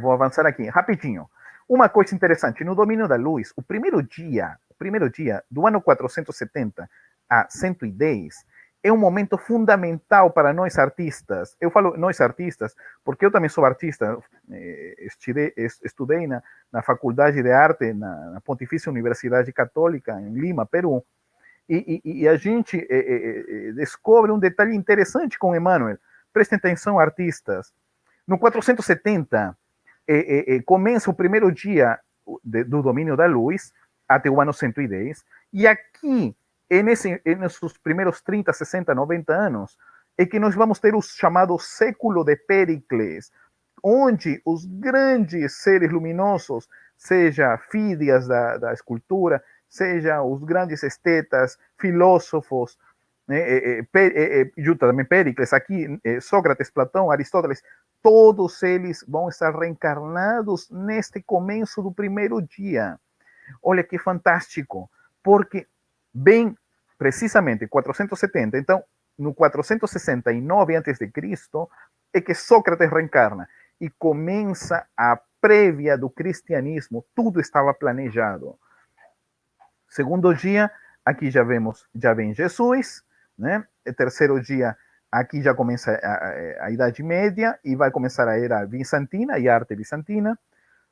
Vou avançar aqui, rapidinho. Uma coisa interessante, no domínio da luz, o primeiro dia do ano 470 a 110, é um momento fundamental para nós artistas. Eu falo nós artistas, porque eu também sou artista. Estudei na Faculdade de Arte, na Pontifícia Universidade Católica, em Lima, Peru. E a gente descobre um detalhe interessante com Emmanuel. Prestem atenção, artistas. No 470, começa o primeiro dia do domínio da luz, até o ano 110, e aqui, nesses primeiros 30, 60, 90 anos, é que nós vamos ter o chamado século de Péricles, onde os grandes seres luminosos, seja Fídias da escultura, seja os grandes estetas, filósofos, também Péricles, aqui Sócrates, Platão, Aristóteles, todos eles vão estar reencarnados neste começo do primeiro dia. Olha que fantástico, porque bem precisamente 470, então no 469 a.C., é que Sócrates reencarna e começa a prévia do cristianismo, tudo estava planejado. Segundo dia, aqui já vem Jesus, né? O terceiro dia, aqui já começa a Idade Média e vai começar a Era Bizantina e a Arte Bizantina.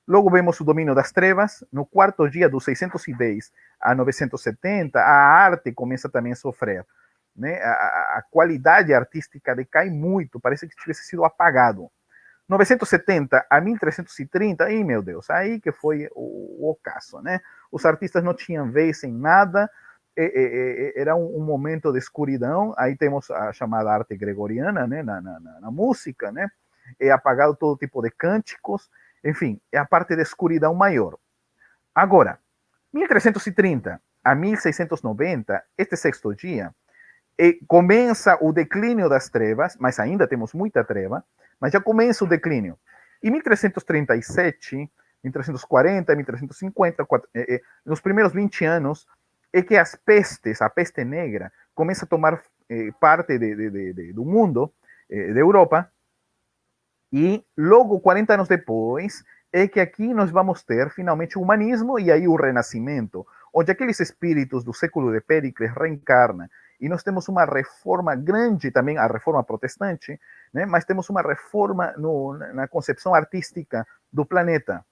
Logo vemos o domínio das trevas. No quarto dia, dos 610 a 970, a arte começa também a sofrer. Né? A qualidade artística decai muito, parece que tivesse sido apagado. 970 a 1330, aí meu Deus, aí que foi o ocaso, né? Os artistas não tinham vez em nada, era um momento de escuridão. Aí temos a chamada arte gregoriana, né? Na música, né? É apagado todo tipo de cânticos, enfim, é a parte da escuridão maior. Agora, 1330 a 1690, este sexto dia, começa o declínio das trevas, mas ainda temos muita treva, mas já começa o declínio. Em 1337, 1340, 1350, nos primeiros 20 anos, é que as pestes, a peste negra, começa a tomar parte do mundo, da Europa, e logo 40 anos depois, é que aqui nós vamos ter finalmente o humanismo e aí o renascimento, onde aqueles espíritos do século de Péricles reencarnam. E nós temos uma reforma grande também, a reforma protestante, né? Mas temos uma reforma na concepção artística do planeta.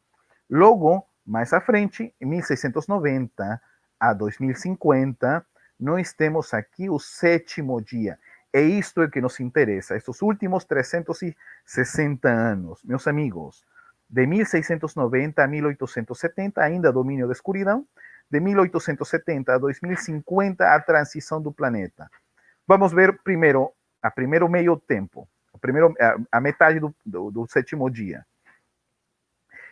Logo, mais à frente, em 1690 a 2050, nós temos aqui o sétimo dia. É isto que nos interessa, estes últimos 360 anos. Meus amigos, de 1690 a 1870, ainda domínio da escuridão, de 1870 a 2050, a transição do planeta. Vamos ver primeiro meio tempo, a metade do sétimo dia.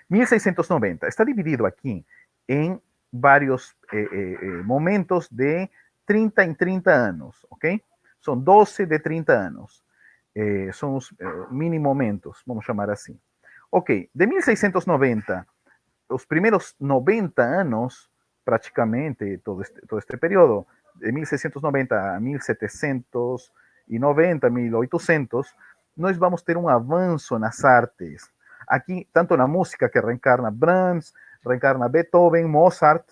1690 está dividido aqui em vários momentos de 30 em 30 anos, ok? São 12 de 30 anos. São os mini momentos, vamos chamar assim. Ok, de 1690, os primeiros 90 anos, praticamente todo este período, de 1690 a 1790, 1800, nós vamos ter um avanço nas artes. Aqui, tanto na música, que reencarna Brahms, reencarna Beethoven, Mozart,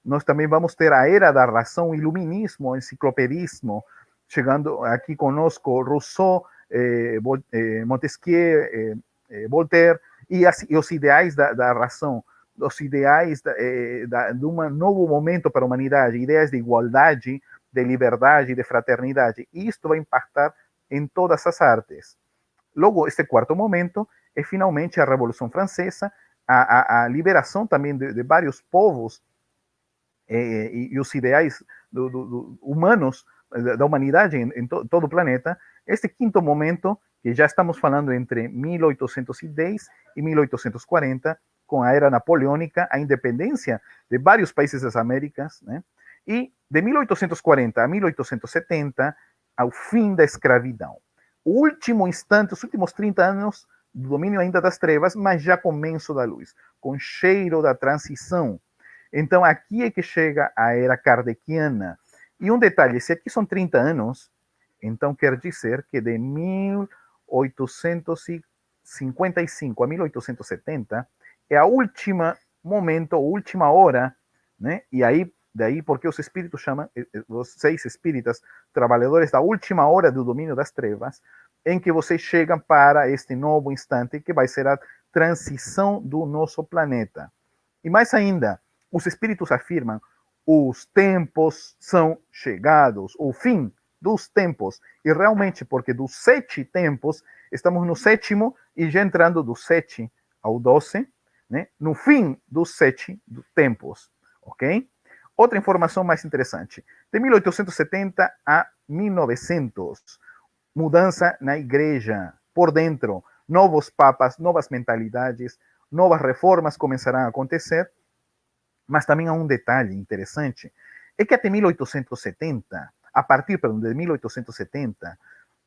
nós também vamos ter a era da razão, iluminismo, enciclopedismo, chegando aqui conosco Rousseau, Montesquieu, Voltaire, e os ideais da razão, os ideais de um novo momento para a humanidade, ideias de igualdade, de liberdade, de fraternidade. E isto vai impactar em todas as artes. Logo, este quarto momento é finalmente a Revolução Francesa, a liberação também de vários povos e os ideais humanos da humanidade em todo o planeta. Este quinto momento, que já estamos falando entre 1810 e 1840, com a era napoleônica, a independência de vários países das Américas, né? E de 1840 a 1870, ao fim da escravidão. O último instante, os últimos 30 anos do domínio ainda das trevas, mas já começo da luz, com cheiro da transição. Então, aqui é que chega a era kardeciana. E um detalhe, se aqui são 30 anos, então quer dizer que de 1855 a 1870 é a última momento, a última hora, né? E aí Daí porque os espíritos chamam, os 6 espíritas, trabalhadores da última hora do domínio das trevas, em que vocês chegam para este novo instante que vai ser a transição do nosso planeta. E mais ainda, os espíritos afirmam: os tempos são chegados, o fim dos tempos. E realmente, porque dos 7 tempos, estamos no 7º e já entrando do 7 ao 12, né? No fim dos 7 tempos, ok? Outra informação mais interessante. De 1870 a 1900, mudança na igreja, por dentro, novos papas, novas mentalidades, novas reformas começarão a acontecer, mas também há um detalhe interessante, é que até 1870, a partir de 1870,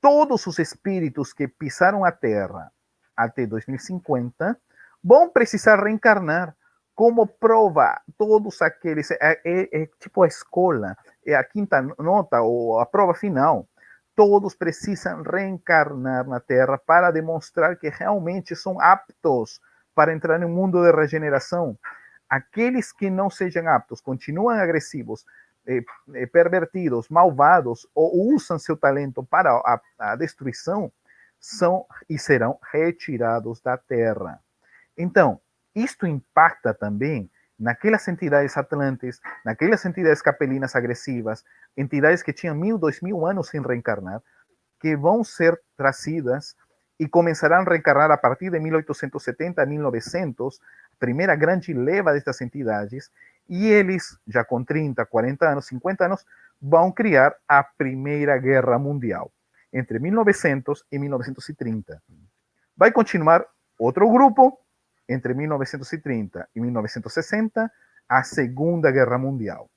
todos os espíritos que pisaram a Terra até 2050 vão precisar reencarnar como prova. Todos aqueles, é tipo a escola, é a quinta nota ou a prova final. Todos precisam reencarnar na Terra para demonstrar que realmente são aptos para entrar no mundo de regeneração. Aqueles que não sejam aptos, continuam agressivos, pervertidos, malvados, ou usam seu talento para a destruição, são e serão retirados da Terra. Então, isto impacta também naquelas entidades atlantes, naquelas entidades capelinas agressivas, entidades que tinham 1000, 2000 anos sem reencarnar, que vão ser trazidas e começarão a reencarnar a partir de 1870 a 1900, a primeira grande leva destas entidades, e eles, já com 30, 40 anos, 50 anos, vão criar a Primeira Guerra Mundial, entre 1900 e 1930. Vai continuar outro grupo, entre 1930 e 1960, a Segunda Guerra Mundial.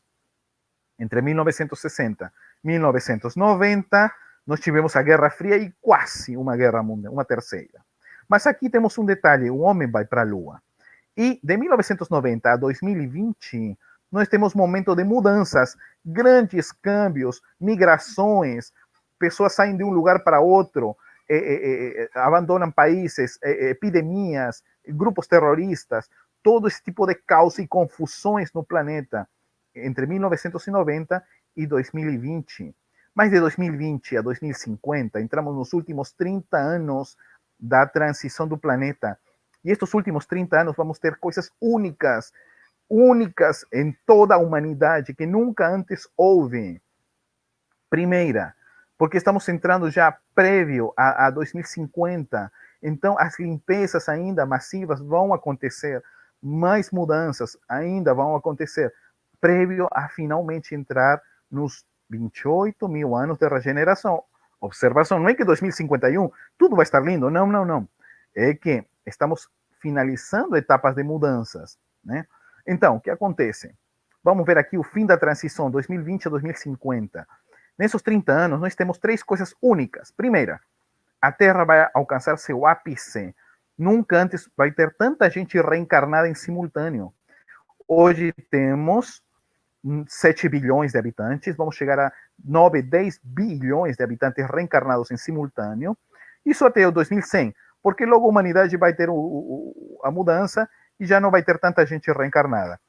Entre 1960 e 1990, nós tivemos a Guerra Fria e quase uma guerra mundial, uma terceira. Mas aqui temos um detalhe: o homem vai para a Lua. E de 1990 a 2020, nós temos momento de mudanças, grandes câmbios, migrações, pessoas saem de um lugar para outro, abandonam países, epidemias, grupos terroristas, todo esse tipo de caos e confusões no planeta entre 1990 e 2020. Mas de 2020 a 2050, entramos nos últimos 30 anos da transição do planeta. E estes últimos 30 anos vamos ter coisas únicas, únicas em toda a humanidade, que nunca antes houve. Primeira, porque estamos entrando já prévio a 2050, então as limpezas ainda massivas vão acontecer, mais mudanças ainda vão acontecer, prévio a finalmente entrar nos 28 mil anos de regeneração. Observação, não é que 2051 tudo vai estar lindo, não, não, não. É que estamos finalizando etapas de mudanças, né? Então, o que acontece? Vamos ver aqui o fim da transição 2020 a 2050. Nesses 30 anos, nós temos 3 coisas únicas. Primeira, a Terra vai alcançar seu ápice. Nunca antes vai ter tanta gente reencarnada em simultâneo. Hoje temos 7 bilhões de habitantes, vamos chegar a 9, 10 bilhões de habitantes reencarnados em simultâneo. Isso até o 2100, porque logo a humanidade vai ter a mudança e já não vai ter tanta gente reencarnada.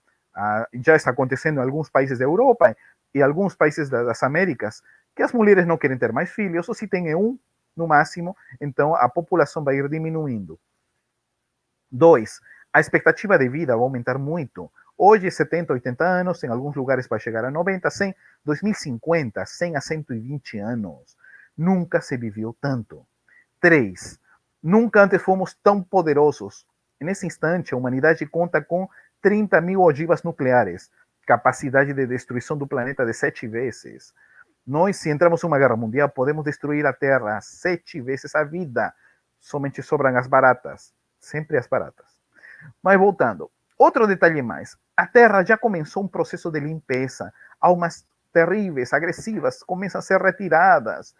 Já está acontecendo em alguns países da Europa e alguns países das Américas, que as mulheres não querem ter mais filhos, ou se tem um, no máximo, então a população vai ir diminuindo. 2, a expectativa de vida vai aumentar muito. Hoje, 70, 80 anos, em alguns lugares vai chegar a 90, 100, 2050, 100 a 120 anos. Nunca se viveu tanto. 3, nunca antes fomos tão poderosos. Nesse instante, a humanidade conta com 30 mil ogivas nucleares, capacidade de destruição do planeta de 7 vezes. Nós, se entramos em uma guerra mundial, podemos destruir a Terra 7 vezes a vida. Somente sobram as baratas. Sempre as baratas. Mas voltando, outro detalhe mais. A Terra já começou um processo de limpeza. Almas terríveis, agressivas, começam a ser retiradas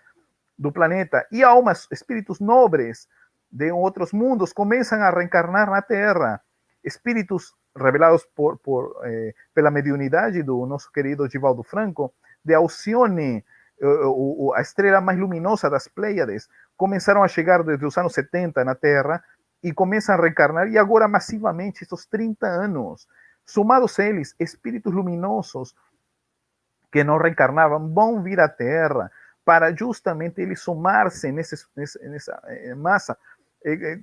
do planeta. E almas, espíritos nobres de outros mundos, começam a reencarnar na Terra. Espíritos revelados pela mediunidade do nosso querido Divaldo Franco, de Alcione, a estrela mais luminosa das Pleiades, começaram a chegar desde os anos 70 na Terra e começam a reencarnar, e agora massivamente, estes 30 anos, somados a eles, espíritos luminosos que não reencarnavam vão vir à Terra para justamente eles somar-se nessa massa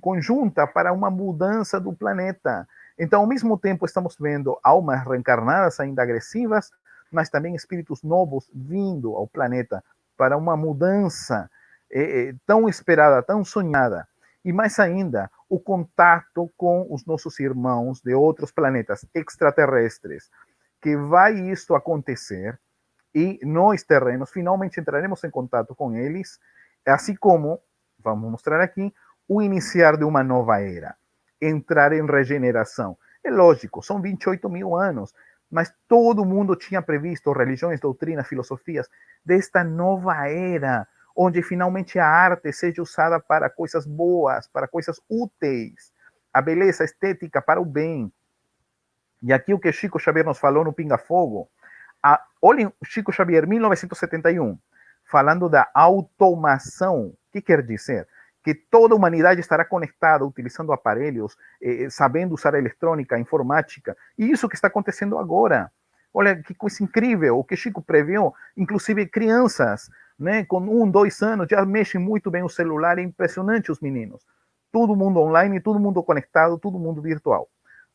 conjunta para uma mudança do planeta. Então, ao mesmo tempo, estamos vendo almas reencarnadas ainda agressivas, mas também espíritos novos vindo ao planeta para uma mudança tão esperada, tão sonhada. E mais ainda, o contato com os nossos irmãos de outros planetas extraterrestres, que vai isto acontecer e nós terrenos finalmente entraremos em contato com eles, assim como, vamos mostrar aqui, o iniciar de uma nova era, entrar em regeneração. É lógico, são 28 mil anos, mas todo mundo tinha previsto religiões, doutrinas, filosofias desta nova era, onde finalmente a arte seja usada para coisas boas, para coisas úteis, a beleza a estética para o bem. E aqui o que Chico Xavier nos falou no Pinga Fogo, olhem Chico Xavier, 1971, falando da automação. O que quer dizer? Que toda a humanidade estará conectada, utilizando aparelhos, sabendo usar a eletrônica, a informática, e isso que está acontecendo agora. Olha que coisa incrível, o que Chico previu, inclusive crianças, né, com 1, 2 anos, já mexem muito bem o celular, é impressionante os meninos. Todo mundo online, todo mundo conectado, todo mundo virtual.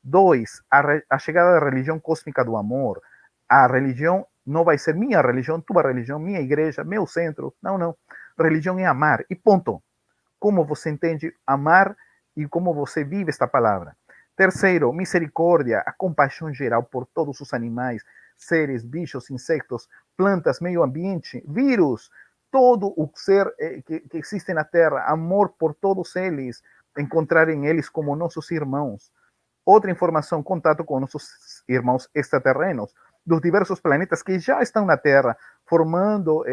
2, a chegada da religião cósmica do amor. A religião não vai ser minha religião, tua religião, minha igreja, meu centro. Não, não. Religião é amar, e ponto. Como você entende amar e como você vive esta palavra. Terceiro, misericórdia, a compaixão geral por todos os animais, seres, bichos, insectos, plantas, meio ambiente, vírus, todo o ser que existe na Terra, amor por todos eles, encontrarem eles como nossos irmãos. Outra informação, contato com nossos irmãos extraterrenos, dos diversos planetas que já estão na Terra, formando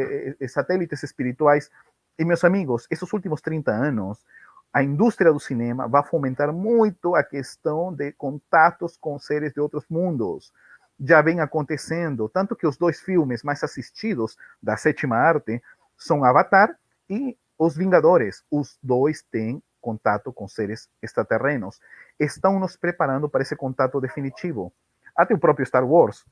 satélites espirituais. E, meus amigos, esses últimos 30 anos, a indústria do cinema vai fomentar muito a questão de contatos com seres de outros mundos. Já vem acontecendo, tanto que os 2 filmes mais assistidos da sétima arte são Avatar e Os Vingadores. Os 2 têm contato com seres extraterrenos. Estão nos preparando para esse contato definitivo. Até o próprio Star Wars.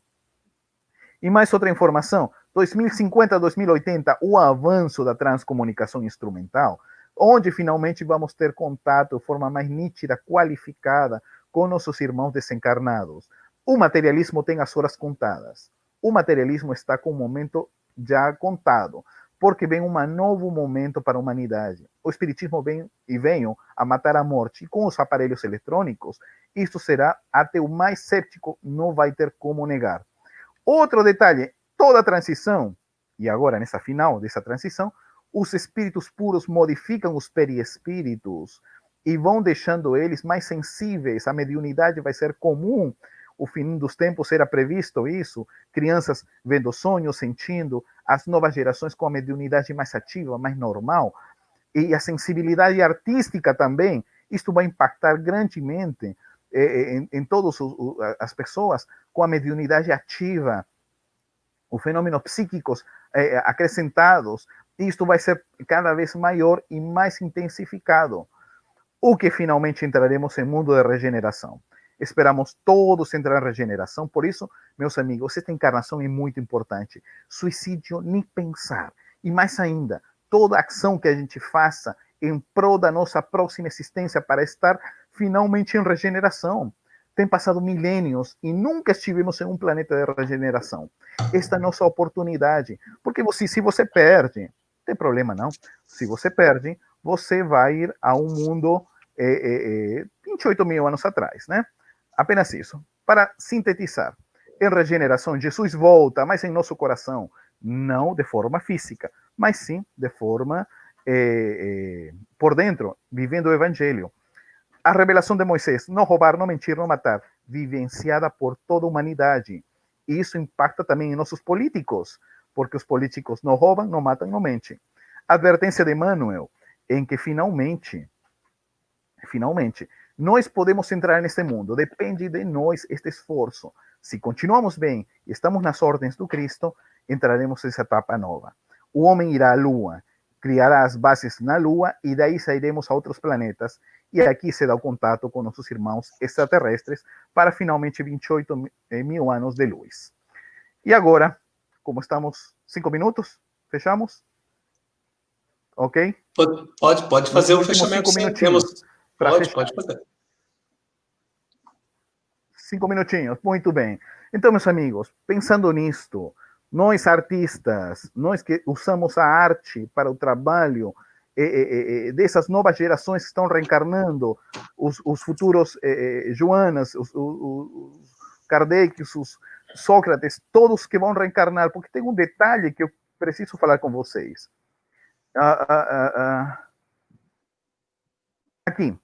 E mais outra informação, 2050, 2080, o avanço da transcomunicação instrumental, onde finalmente vamos ter contato de forma mais nítida, qualificada, com nossos irmãos desencarnados. O materialismo tem as horas contadas. O materialismo está com o momento já contado, porque vem um novo momento para a humanidade. O espiritismo vem a matar a morte, e com os aparelhos eletrônicos, isso será, até o mais cético não vai ter como negar. Outro detalhe, toda transição, e agora nessa final dessa transição, os espíritos puros modificam os periespíritos e vão deixando eles mais sensíveis. A mediunidade vai ser comum. O fim dos tempos era previsto isso. Crianças vendo sonhos, sentindo. As novas gerações com a mediunidade mais ativa, mais normal. E a sensibilidade artística também. Isto vai impactar grandemente em todas as pessoas com a mediunidade ativa. Os fenômenos psíquicos acrescentados. Isto vai ser cada vez maior e mais intensificado. O que finalmente entraremos em mundo de regeneração. Esperamos todos entrar em regeneração. Por isso, meus amigos, esta encarnação é muito importante. Suicídio, nem pensar. E mais ainda, toda ação que a gente faça em prol da nossa próxima existência para estar finalmente em regeneração. Tem passado milênios e nunca estivemos em um planeta de regeneração. Esta é a nossa oportunidade. Porque se você perde, não tem problema não. Se você perde, você vai ir a um mundo 28 mil anos atrás, né? Apenas isso. Para sintetizar, em regeneração, Jesus volta, mas em nosso coração, não de forma física, mas sim de forma por dentro, vivendo o evangelho. A revelação de Moisés, não roubar, não mentir, não matar, vivenciada por toda a humanidade. E isso impacta também em nossos políticos, porque os políticos não roubam, não matam, não mentem. A advertência de Emmanuel, em que finalmente, nós podemos entrar neste mundo, depende de nós este esforço. Se continuamos bem e estamos nas ordens do Cristo, entraremos nessa etapa nova. O homem irá à Lua, criará as bases na Lua e daí sairemos a outros planetas e aqui se dá o contato com nossos irmãos extraterrestres para finalmente 28 mil anos de luz. E agora, como estamos, 5 minutos? Fechamos? Ok? Pode fazer o fechamento. 5 minutinhos. Pode fazer. 5 minutinhos, muito bem. Então, meus amigos, pensando nisto, nós artistas, nós que usamos a arte para o trabalho dessas novas gerações que estão reencarnando, os futuros Joanas, os Kardec, os Sócrates, todos que vão reencarnar, porque tem um detalhe que eu preciso falar com vocês. Aqui,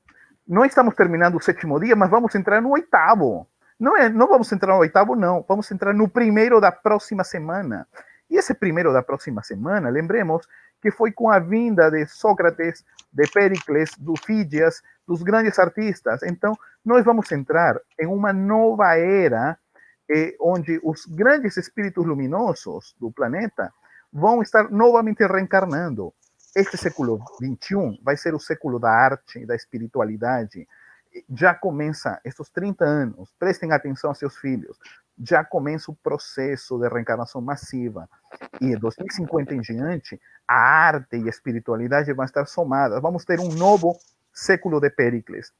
não estamos terminando o 7º dia, mas vamos entrar no 8º. Não vamos entrar no 8º, não. Vamos entrar no 1º da próxima semana. E esse 1º da próxima semana, lembremos que foi com a vinda de Sócrates, de Péricles, do Fídias, dos grandes artistas. Então, nós vamos entrar em uma nova era onde os grandes espíritos luminosos do planeta vão estar novamente reencarnando. Este século XXI vai ser o século da arte, da espiritualidade. Já começa, estes 30 anos, prestem atenção a seus filhos, já começa o processo de reencarnação massiva. E em 2050 em diante, a arte e a espiritualidade vão estar somadas. Vamos ter um novo século de Péricles.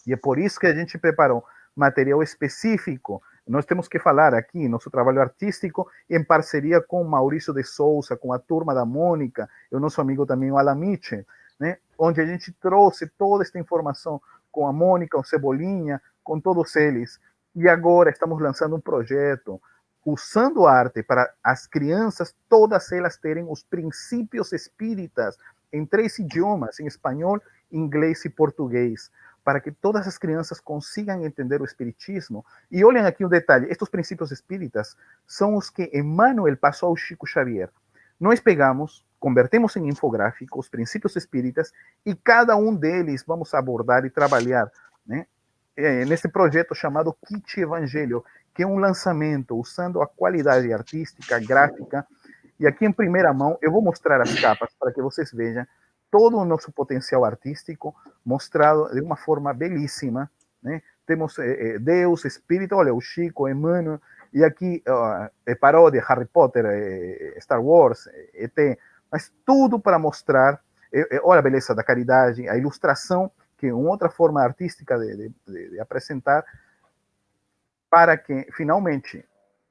E é por isso que a gente preparou material específico. Nós temos que falar aqui, nosso trabalho artístico, em parceria com Maurício de Souza, com a turma da Mônica, e o nosso amigo também, o Alan Mitchell, né? Onde a gente trouxe toda esta informação com a Mônica, o Cebolinha, com todos eles. E agora estamos lançando um projeto usando a arte para as crianças, todas elas terem os princípios espíritas em 3 idiomas, em espanhol, inglês e português, para que todas as crianças consigam entender o espiritismo. E olhem aqui um detalhe, estes princípios espíritas são os que Emmanuel passou ao Chico Xavier. Nós pegamos, convertemos em infográfico os princípios espíritas e cada um deles vamos abordar e trabalhar, né, nesse projeto chamado Kit Evangelho, que é um lançamento usando a qualidade artística, gráfica. E aqui em primeira mão eu vou mostrar as capas para que vocês vejam todo o nosso potencial artístico mostrado de uma forma belíssima, né? Temos Deus, Espírito, olha, o Chico, Emmanuel, e aqui é paródia, Harry Potter, Star Wars, ET, mas tudo para mostrar, olha a beleza da caridade, a ilustração, que é uma outra forma artística de apresentar, para que, finalmente,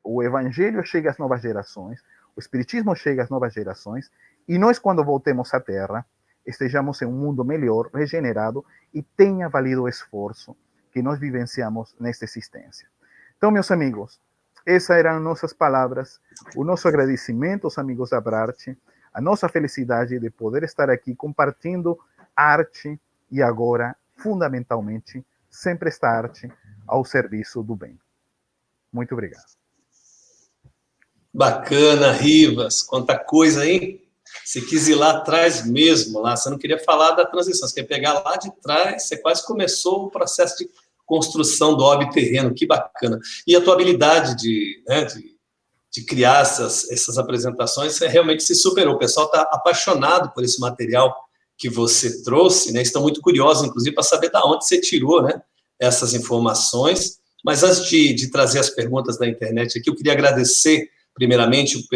o Evangelho chegue às novas gerações, o Espiritismo chegue às novas gerações, e nós, quando voltemos à Terra, estejamos em um mundo melhor, regenerado, e tenha valido o esforço que nós vivenciamos nesta existência. Então, meus amigos, essas eram nossas palavras, o nosso agradecimento aos amigos da Abrarte, a nossa felicidade de poder estar aqui compartilhando arte e agora, fundamentalmente, sempre esta arte ao serviço do bem. Muito obrigado. Bacana, Rivas, quanta coisa, hein? Você quis ir lá atrás mesmo, lá. Você não queria falar da transição, você quer pegar lá de trás, você quase começou o processo de construção do orbe terreno, que bacana. E a tua habilidade de criar essas apresentações realmente se superou. O pessoal está apaixonado por esse material que você trouxe, né? Estão muito curiosos, inclusive, para saber de onde você tirou, né, essas informações. Mas antes de trazer as perguntas da internet aqui, eu queria agradecer primeiramente,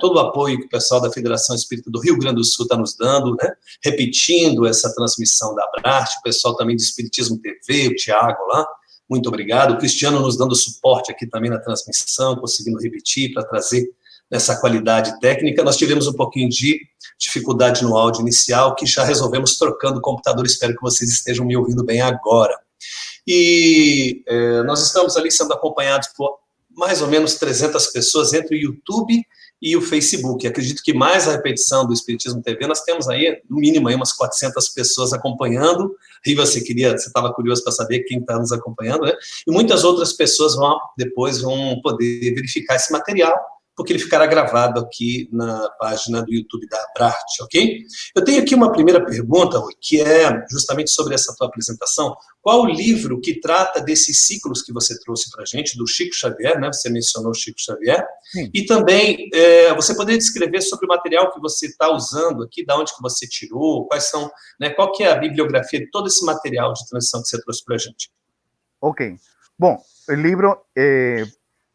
todo o apoio que o pessoal da Federação Espírita do Rio Grande do Sul está nos dando, né? Repetindo essa transmissão da Abrarte, o pessoal também de Espiritismo TV, o Tiago lá, muito obrigado. O Cristiano nos dando suporte aqui também na transmissão, conseguindo repetir para trazer essa qualidade técnica. Nós tivemos um pouquinho de dificuldade no áudio inicial, que já resolvemos trocando o computador, espero que vocês estejam me ouvindo bem agora. E nós estamos ali sendo acompanhados por mais ou menos 300 pessoas entre o YouTube e o Facebook. Acredito que mais a repetição do Espiritismo TV, nós temos aí, no mínimo, aí umas 400 pessoas acompanhando. Riva, você estava curioso para saber quem está nos acompanhando, né? E muitas outras pessoas depois vão poder verificar esse material, porque ele ficará gravado aqui na página do YouTube da Abrarte, ok? Eu tenho aqui uma primeira pergunta, Rui, que é justamente sobre essa tua apresentação. Qual o livro que trata desses ciclos que você trouxe para a gente, do Chico Xavier, né? Você mencionou o Chico Xavier. Sim. E também, você poderia descrever sobre o material que você está usando aqui, da onde que você tirou, quais são, né, qual que é a bibliografia de todo esse material de transição que você trouxe para a gente? Ok. Bom, o livro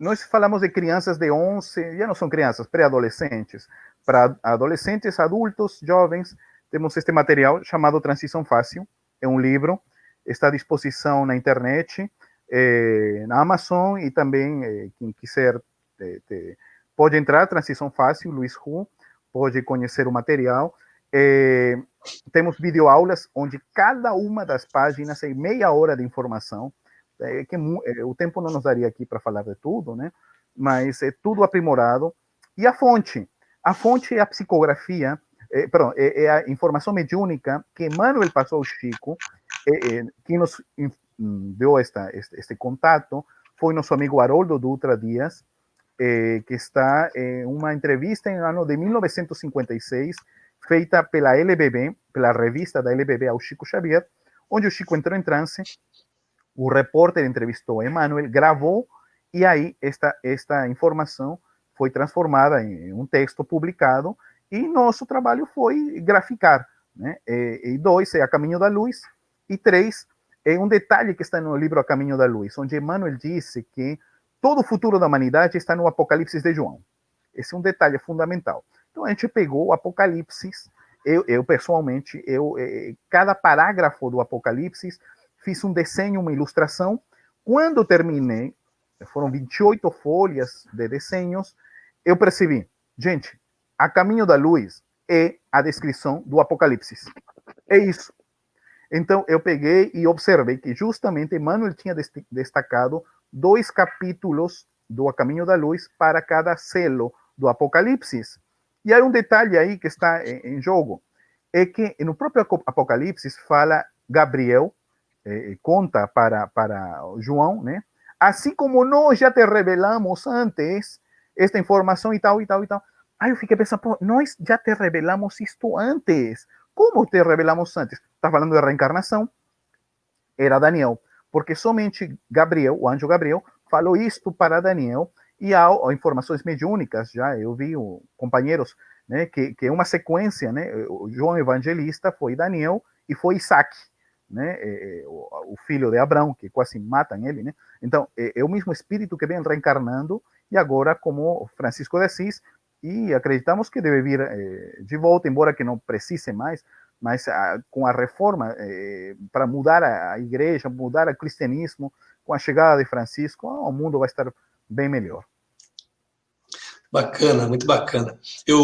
nós falamos de crianças de 11, já não são crianças, pré-adolescentes. Para adolescentes, adultos, jovens, temos este material chamado Transição Fácil. É um livro, está à disposição na internet, na Amazon, e também, quem quiser, pode entrar, Transição Fácil, Luiz Hu, pode conhecer o material. Temos videoaulas onde cada uma das páginas é meia hora de informação. O tempo não nos daria aqui para falar de tudo, né? Mas é tudo aprimorado. E a fonte é a psicografia, é a informação mediúnica que Emmanuel passou ao Chico, que nos deu este contato, foi nosso amigo Haroldo Dutra Dias, que está em uma entrevista no ano de 1956, feita pela LBB, pela revista da LBB ao Chico Xavier, onde o Chico entrou em transe, o repórter entrevistou Emmanuel, gravou, e aí esta informação foi transformada em um texto publicado, e nosso trabalho foi graficar, né? E 2 é A Caminho da Luz, e 3 é um detalhe que está no livro A Caminho da Luz, onde Emmanuel disse que todo o futuro da humanidade está no Apocalipse de João. Esse é um detalhe fundamental. Então a gente pegou o Apocalipse, eu pessoalmente, cada parágrafo do Apocalipse, fiz um desenho, uma ilustração. Quando terminei, foram 28 folhas de desenhos, eu percebi, gente, A Caminho da Luz é a descrição do Apocalipse. É isso. Então eu peguei e observei que justamente Emmanuel tinha destacado 2 capítulos do A Caminho da Luz para cada selo do Apocalipse. E há um detalhe aí que está em jogo, é que no próprio Apocalipse fala Gabriel, conta para João, né? Assim como nós já te revelamos antes esta informação e tal, e tal, e tal. Aí eu fiquei pensando, pô, nós já te revelamos isto antes. Como te revelamos antes? Está falando de reencarnação, era Daniel, porque somente Gabriel, o anjo Gabriel, falou isto para Daniel, e há informações mediúnicas, já eu vi companheiros, né, que é uma sequência, né, o João Evangelista foi Daniel e foi Isaac, né, o filho de Abraão, que quase matam ele, né, então é o mesmo espírito que vem reencarnando, e agora como Francisco de Assis, e acreditamos que deve vir de volta, embora que não precise mais, mas com a reforma, para mudar a igreja, mudar o cristianismo, com a chegada de Francisco, o mundo vai estar bem melhor. Bacana, muito bacana.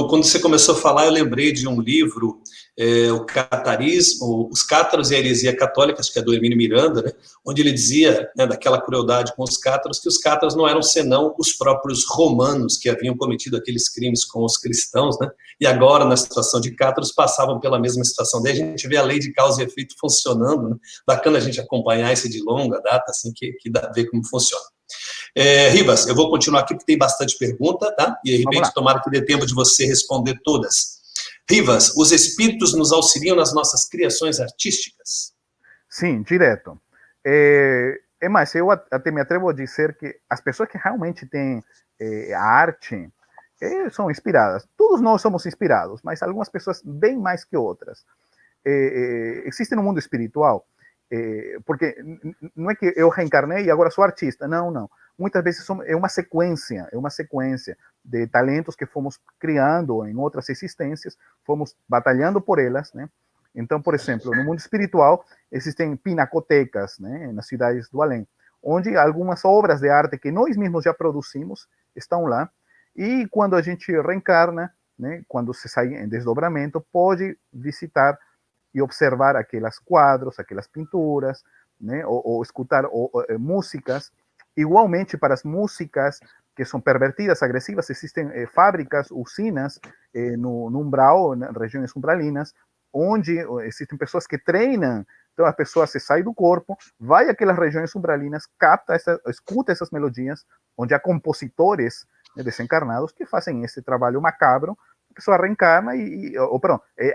Quando você começou a falar, eu lembrei de um livro, o Catarismo, Os Cátaros e a Heresia Católica, acho que é do Hermínio Miranda, né, onde ele dizia, né, daquela crueldade com os cátaros, que os cátaros não eram senão os próprios romanos que haviam cometido aqueles crimes com os cristãos, né, e agora, na situação de cátaros, passavam pela mesma situação. Daí a gente vê a lei de causa e efeito funcionando, né? Bacana a gente acompanhar isso de longa data, assim, que dá a ver como funciona. Rivas, eu vou continuar aqui porque tem bastante pergunta, tá? E de repente tomara que dê tempo de você responder todas. Rivas, os espíritos nos auxiliam nas nossas criações artísticas? Sim, direto. É mais, eu até me atrevo a dizer que as pessoas que realmente têm a arte são inspiradas. Todos nós somos inspirados, mas algumas pessoas bem mais que outras. Existe no mundo espiritual, porque não é que eu reencarnei e agora sou artista, não. Muitas vezes é uma sequência de talentos que fomos criando em outras existências, fomos batalhando por elas, né? Então, por exemplo, no mundo espiritual existem pinacotecas, né, nas cidades do além, onde algumas obras de arte que nós mesmos já produzimos estão lá, e quando a gente reencarna, né, quando se sai em desdobramento, pode visitar e observar aqueles quadros, aquelas pinturas, né, ou escutar músicas. Igualmente, para as músicas que são pervertidas, agressivas, existem fábricas, usinas no umbral, nas regiões umbralinas, onde existem pessoas que treinam. Então a pessoa se sai do corpo, vai àquelas regiões umbralinas, escuta essas melodias, onde há compositores, né, desencarnados que fazem esse trabalho macabro. A pessoa reencarna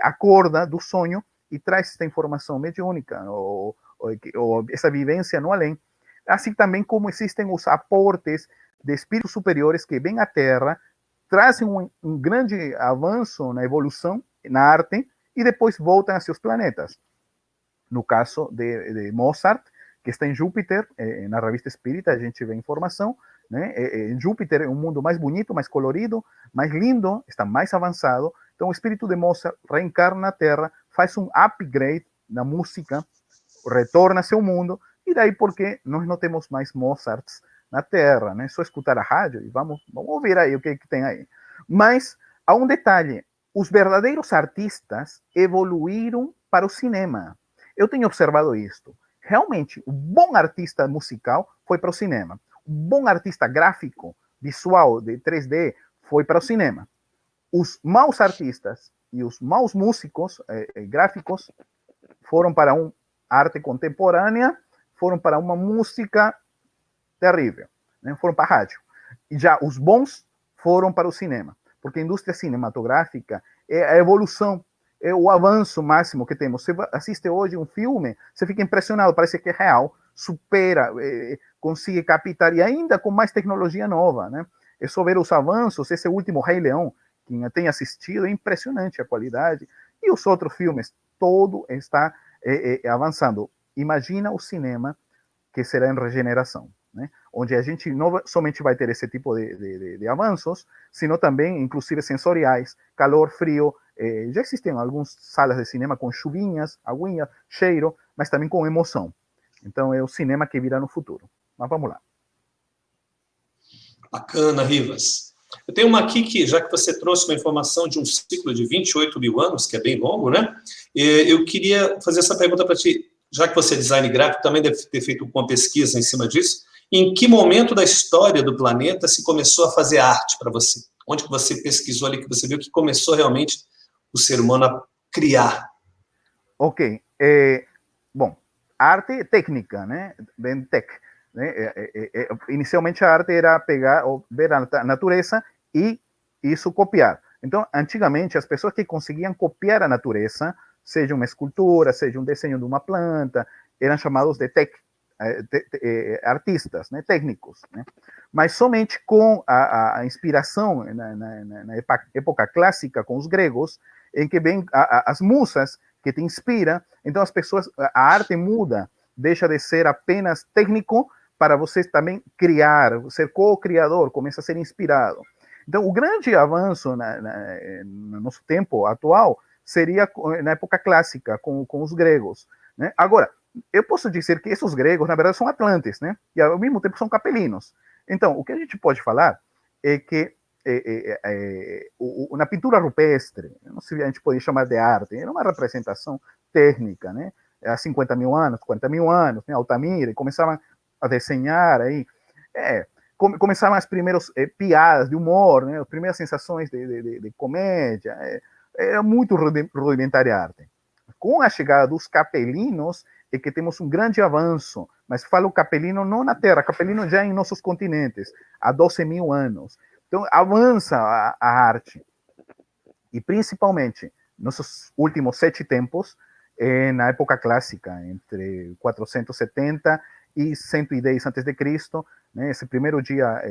acorda do sonho e traz essa informação mediúnica, ou essa vivência no além. Assim também como existem os aportes de espíritos superiores que vêm à Terra, trazem um grande avanço na evolução, na arte, e depois voltam a seus planetas. No caso de Mozart, que está em Júpiter, na revista Espírita, a gente vê informação, né? Júpiter é um mundo mais bonito, mais colorido, mais lindo, está mais avançado. Então, o espírito de Mozart reencarna na Terra, faz um upgrade na música, retorna a seu mundo, e daí porque nós não temos mais Mozarts na Terra, né? Só escutar a rádio e vamos ouvir aí o que tem aí. Mas há um detalhe: os verdadeiros artistas evoluíram para o cinema. Eu tenho observado isto. Realmente, o bom artista musical foi para o cinema. O bom artista gráfico, visual, de 3D, foi para o cinema. Os maus artistas e os maus músicos gráficos foram para uma arte contemporânea, foram para uma música terrível, né? Foram para a rádio. E já os bons foram para o cinema, porque a indústria cinematográfica é a evolução, é o avanço máximo que temos. Você assiste hoje um filme, você fica impressionado, parece que é real, supera, consegue captar, e ainda com mais tecnologia nova, né? É só ver os avanços. Esse último Rei Leão, quem tem assistido, é impressionante a qualidade, e os outros filmes, todo está avançando. Imagina o cinema que será em regeneração, né? Onde a gente não somente vai ter esse tipo de avanços, sino também, inclusive, sensoriais, calor, frio. Já existem algumas salas de cinema com chuvinhas, aguinha, cheiro, mas também com emoção. Então, é o cinema que virá no futuro. Mas vamos lá. Bacana, Rivas. Eu tenho uma aqui que, já que você trouxe uma informação de um ciclo de 28 mil anos, que é bem longo, né? Eu queria fazer essa pergunta para ti, já que você é design gráfico, também deve ter feito uma pesquisa em cima disso. Em que momento da história do planeta se começou a fazer arte para você? Onde que você pesquisou ali, que você viu que começou realmente o ser humano a criar? Ok. Bom, arte técnica, né? Bem tech. Né? Inicialmente a arte era pegar ou ver a natureza e isso copiar. Então, antigamente, as pessoas que conseguiam copiar a natureza, seja uma escultura, seja um desenho de uma planta, eram chamados de artistas, né? Técnicos. Né? Mas somente com a inspiração na época clássica, com os gregos, em que vem as musas que te inspiram, então as pessoas, a arte muda, deixa de ser apenas técnico para você também criar, ser co-criador, começa a ser inspirado. Então, o grande avanço no nosso tempo atual seria na época clássica, com os gregos. Né? Agora, eu posso dizer que esses gregos, na verdade, são atlantes, né? E ao mesmo tempo são capelinos. Então, o que a gente pode falar é que na pintura rupestre, não sei se a gente pode chamar de arte, era uma representação técnica, né? Há 50 mil anos, 40 mil anos, né? Altamira, começavam a desenhar aí, começavam as primeiras piadas de humor, né? As primeiras sensações de comédia, era muito rudimentária a arte. Com a chegada dos capelinos, é que temos um grande avanço, mas falo capelino não na Terra, capelino já em nossos continentes, há 12 mil anos. Então, avança a arte. E, principalmente, nossos últimos 7 tempos, na época clássica, entre 470 e 110 a.C., né, esse primeiro dia,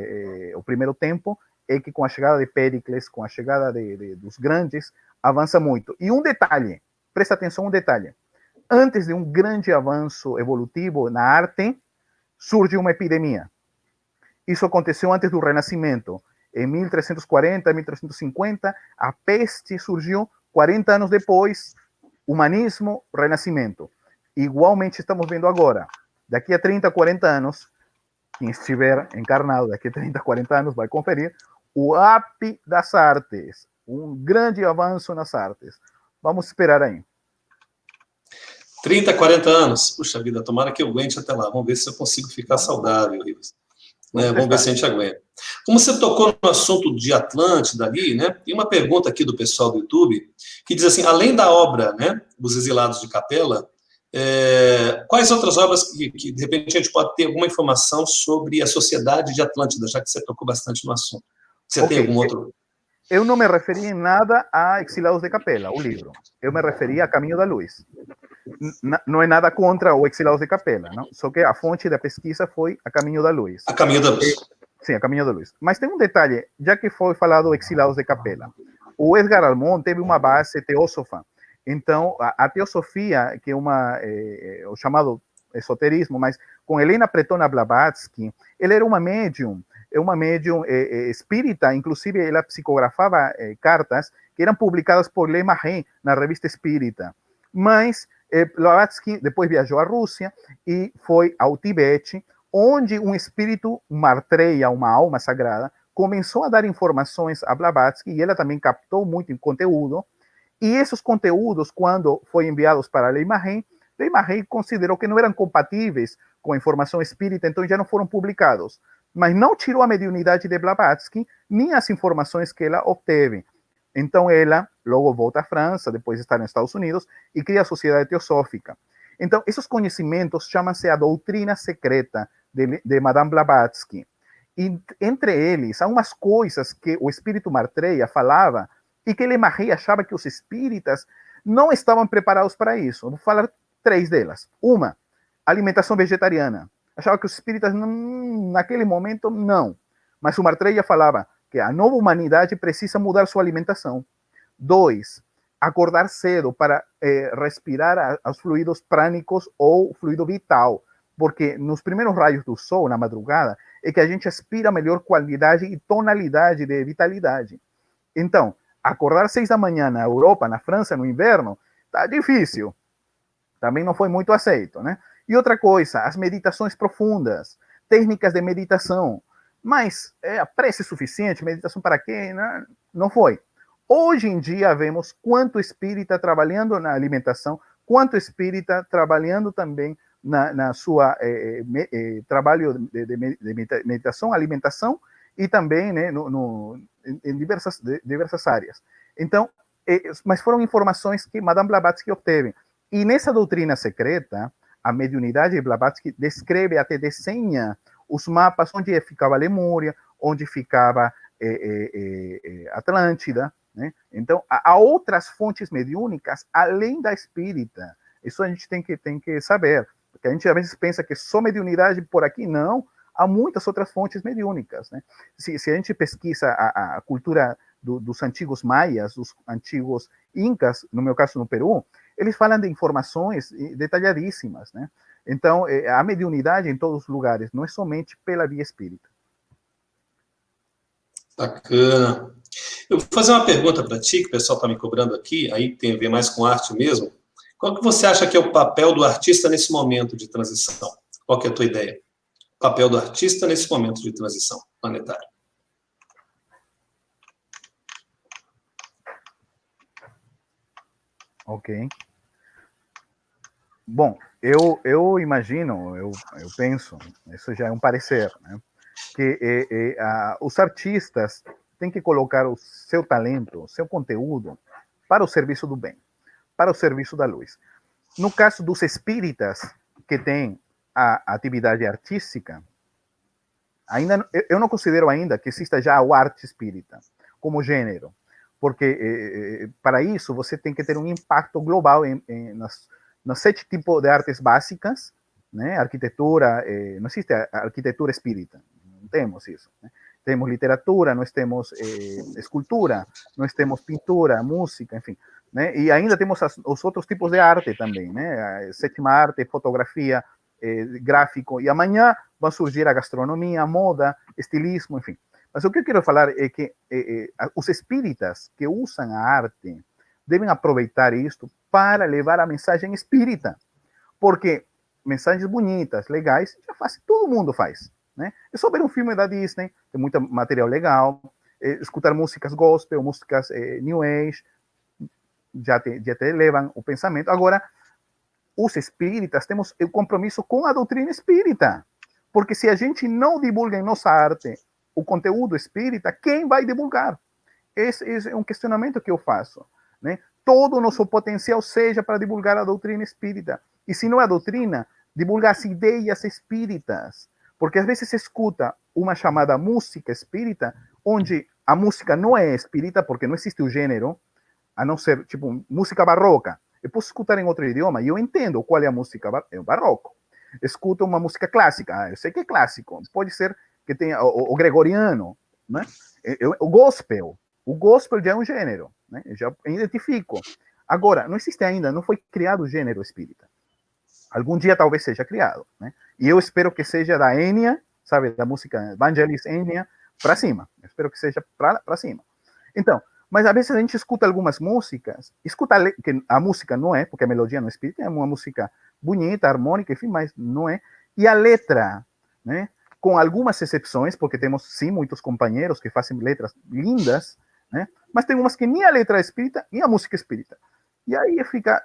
o primeiro tempo, é que com a chegada de Péricles, com a chegada dos grandes, avança muito. E um detalhe, presta atenção, um detalhe. Antes de um grande avanço evolutivo na arte, surge uma epidemia. Isso aconteceu antes do Renascimento. Em 1340, 1350, a peste surgiu. 40 anos depois, humanismo, renascimento. Igualmente estamos vendo agora. Daqui a 30, 40 anos, quem estiver encarnado daqui a 30, 40 anos vai conferir o ápice das artes. Um grande avanço nas artes. Vamos esperar aí. 30, 40 anos? Puxa vida, tomara que eu aguente até lá. Vamos ver se eu consigo ficar saudável, Rivas. Né? Vamos ver se a gente aguenta. Como você tocou no assunto de Atlântida ali, né? Tem uma pergunta aqui do pessoal do YouTube que diz assim, além da obra, né, Os Exilados de Capela, quais outras obras que, de repente, a gente pode ter alguma informação sobre a sociedade de Atlântida, já que você tocou bastante no assunto? Você tem algum outro? Eu não me referi em nada a Exilados de Capela, o livro. Eu me referi a Caminho da Luz. Não é nada contra o Exilados de Capela, não? Só que a fonte da pesquisa foi a Caminho da Luz. A Caminho da Luz. Sim, a Caminho da Luz. Mas tem um detalhe, já que foi falado Exilados de Capela. O Edgar Almond teve uma base teósofa. Então, a teosofia, que é o chamado esoterismo, mas com Helena Pretona Blavatsky, ele era uma médium é uma médium espírita, inclusive ela psicografava cartas que eram publicadas por Le Marais na revista Espírita. Mas Blavatsky depois viajou à Rússia e foi ao Tibete, onde um espírito, Maitreya, uma alma sagrada, começou a dar informações a Blavatsky e ela também captou muito conteúdo. E esses conteúdos, quando foram enviados para Le Marais considerou que não eram compatíveis com a informação espírita, então já não foram publicados. Mas não tirou a mediunidade de Blavatsky, nem as informações que ela obteve. Então ela logo volta à França, depois de estar nos Estados Unidos, e cria a Sociedade Teosófica. Então, esses conhecimentos chamam-se a doutrina secreta de Madame Blavatsky. E entre eles, há umas coisas que o espírito Maitreya falava e que Le Marais achava que os espíritas não estavam preparados para isso. Vou falar 3 delas. Uma, alimentação vegetariana. Achava que os espíritas, naquele momento, não. Mas o Maitreya falava que a nova humanidade precisa mudar sua alimentação. 2, acordar cedo para respirar os fluidos prânicos ou fluido vital. Porque nos primeiros raios do sol, na madrugada, é que a gente aspira melhor qualidade e tonalidade de vitalidade. Então, acordar 6 da manhã na Europa, na França, no inverno, tá difícil. Também não foi muito aceito, né? E outra coisa, as meditações profundas, técnicas de meditação. Mas a prece suficiente, meditação para quê? Não foi. Hoje em dia vemos quanto espírita trabalhando na alimentação, quanto espírita trabalhando também na sua trabalho de meditação, alimentação e também, né, em diversas áreas. Então, mas foram informações que Madame Blavatsky obteve. E nessa doutrina secreta, a mediunidade de Blavatsky descreve, até desenha os mapas onde ficava Lemúria, onde ficava Atlântida, né? Então, há outras fontes mediúnicas além da espírita. Isso a gente tem que saber, porque a gente às vezes pensa que só mediunidade por aqui, não. Há muitas outras fontes mediúnicas, né? Se a gente pesquisa a cultura dos antigos maias, dos antigos incas, no meu caso no Peru, eles falam de informações detalhadíssimas, né? Então, a mediunidade em todos os lugares, não é somente pela via espírita. Bacana. Eu vou fazer uma pergunta para ti, que o pessoal está me cobrando aqui, aí tem a ver mais com arte mesmo. Qual que você acha que é o papel do artista nesse momento de transição? Qual que é a tua ideia? O papel do artista nesse momento de transição planetária. Ok. Bom, eu imagino, eu penso, isso já é um parecer, né, que os artistas têm que colocar o seu talento, o seu conteúdo para o serviço do bem, para o serviço da luz. No caso dos espíritas que têm a atividade artística, eu não considero ainda que exista já o arte espírita como gênero, porque para isso você tem que ter um impacto global nas 7 tipos de artes básicas, né? Arquitetura, não existe a arquitetura espírita, não temos isso, né? Temos literatura, nós temos escultura, nós temos pintura, música, enfim, né? E ainda temos os outros tipos de arte também, né? A 7ª arte, fotografia, gráfico, e amanhã vai surgir a gastronomia, a moda, estilismo, enfim. Mas o que eu quero falar é que os espíritas que usam a arte devem aproveitar isto para levar a mensagem espírita, porque mensagens bonitas, legais, já faz, todo mundo faz, né? É só ver um filme da Disney, tem muito material legal, escutar músicas gospel, músicas New Age, já te levam o pensamento. Agora, os espíritas temos o compromisso com a doutrina espírita, porque se a gente não divulga em nossa arte o conteúdo espírita, quem vai divulgar? Esse é um questionamento que eu faço, né? Todo o nosso potencial seja para divulgar a doutrina espírita. E se não é a doutrina, divulgar as ideias espíritas. Porque às vezes se escuta uma chamada música espírita, onde a música não é espírita, porque não existe o gênero, a não ser, tipo, música barroca. Eu posso escutar em outro idioma e eu entendo qual é a música barroco. Escuto uma música clássica, eu sei que é clássico, pode ser que tenha o gregoriano, né? O gospel. O gospel já é um gênero, né? Eu já identifico. Agora, não existe ainda, não foi criado o gênero espírita. Algum dia talvez seja criado, né? E eu espero que seja da Enya sabe, da música Vangelis Enya para cima. Espero que seja para cima. Então, mas às vezes a gente escuta algumas músicas, que a música não é, porque a melodia não é espírita, é uma música bonita, harmônica, enfim, mas não é. E a letra, né? Com algumas exceções, porque temos sim muitos companheiros que fazem letras lindas, né? Mas tem umas que nem a letra é espírita, nem a música é espírita. E aí fica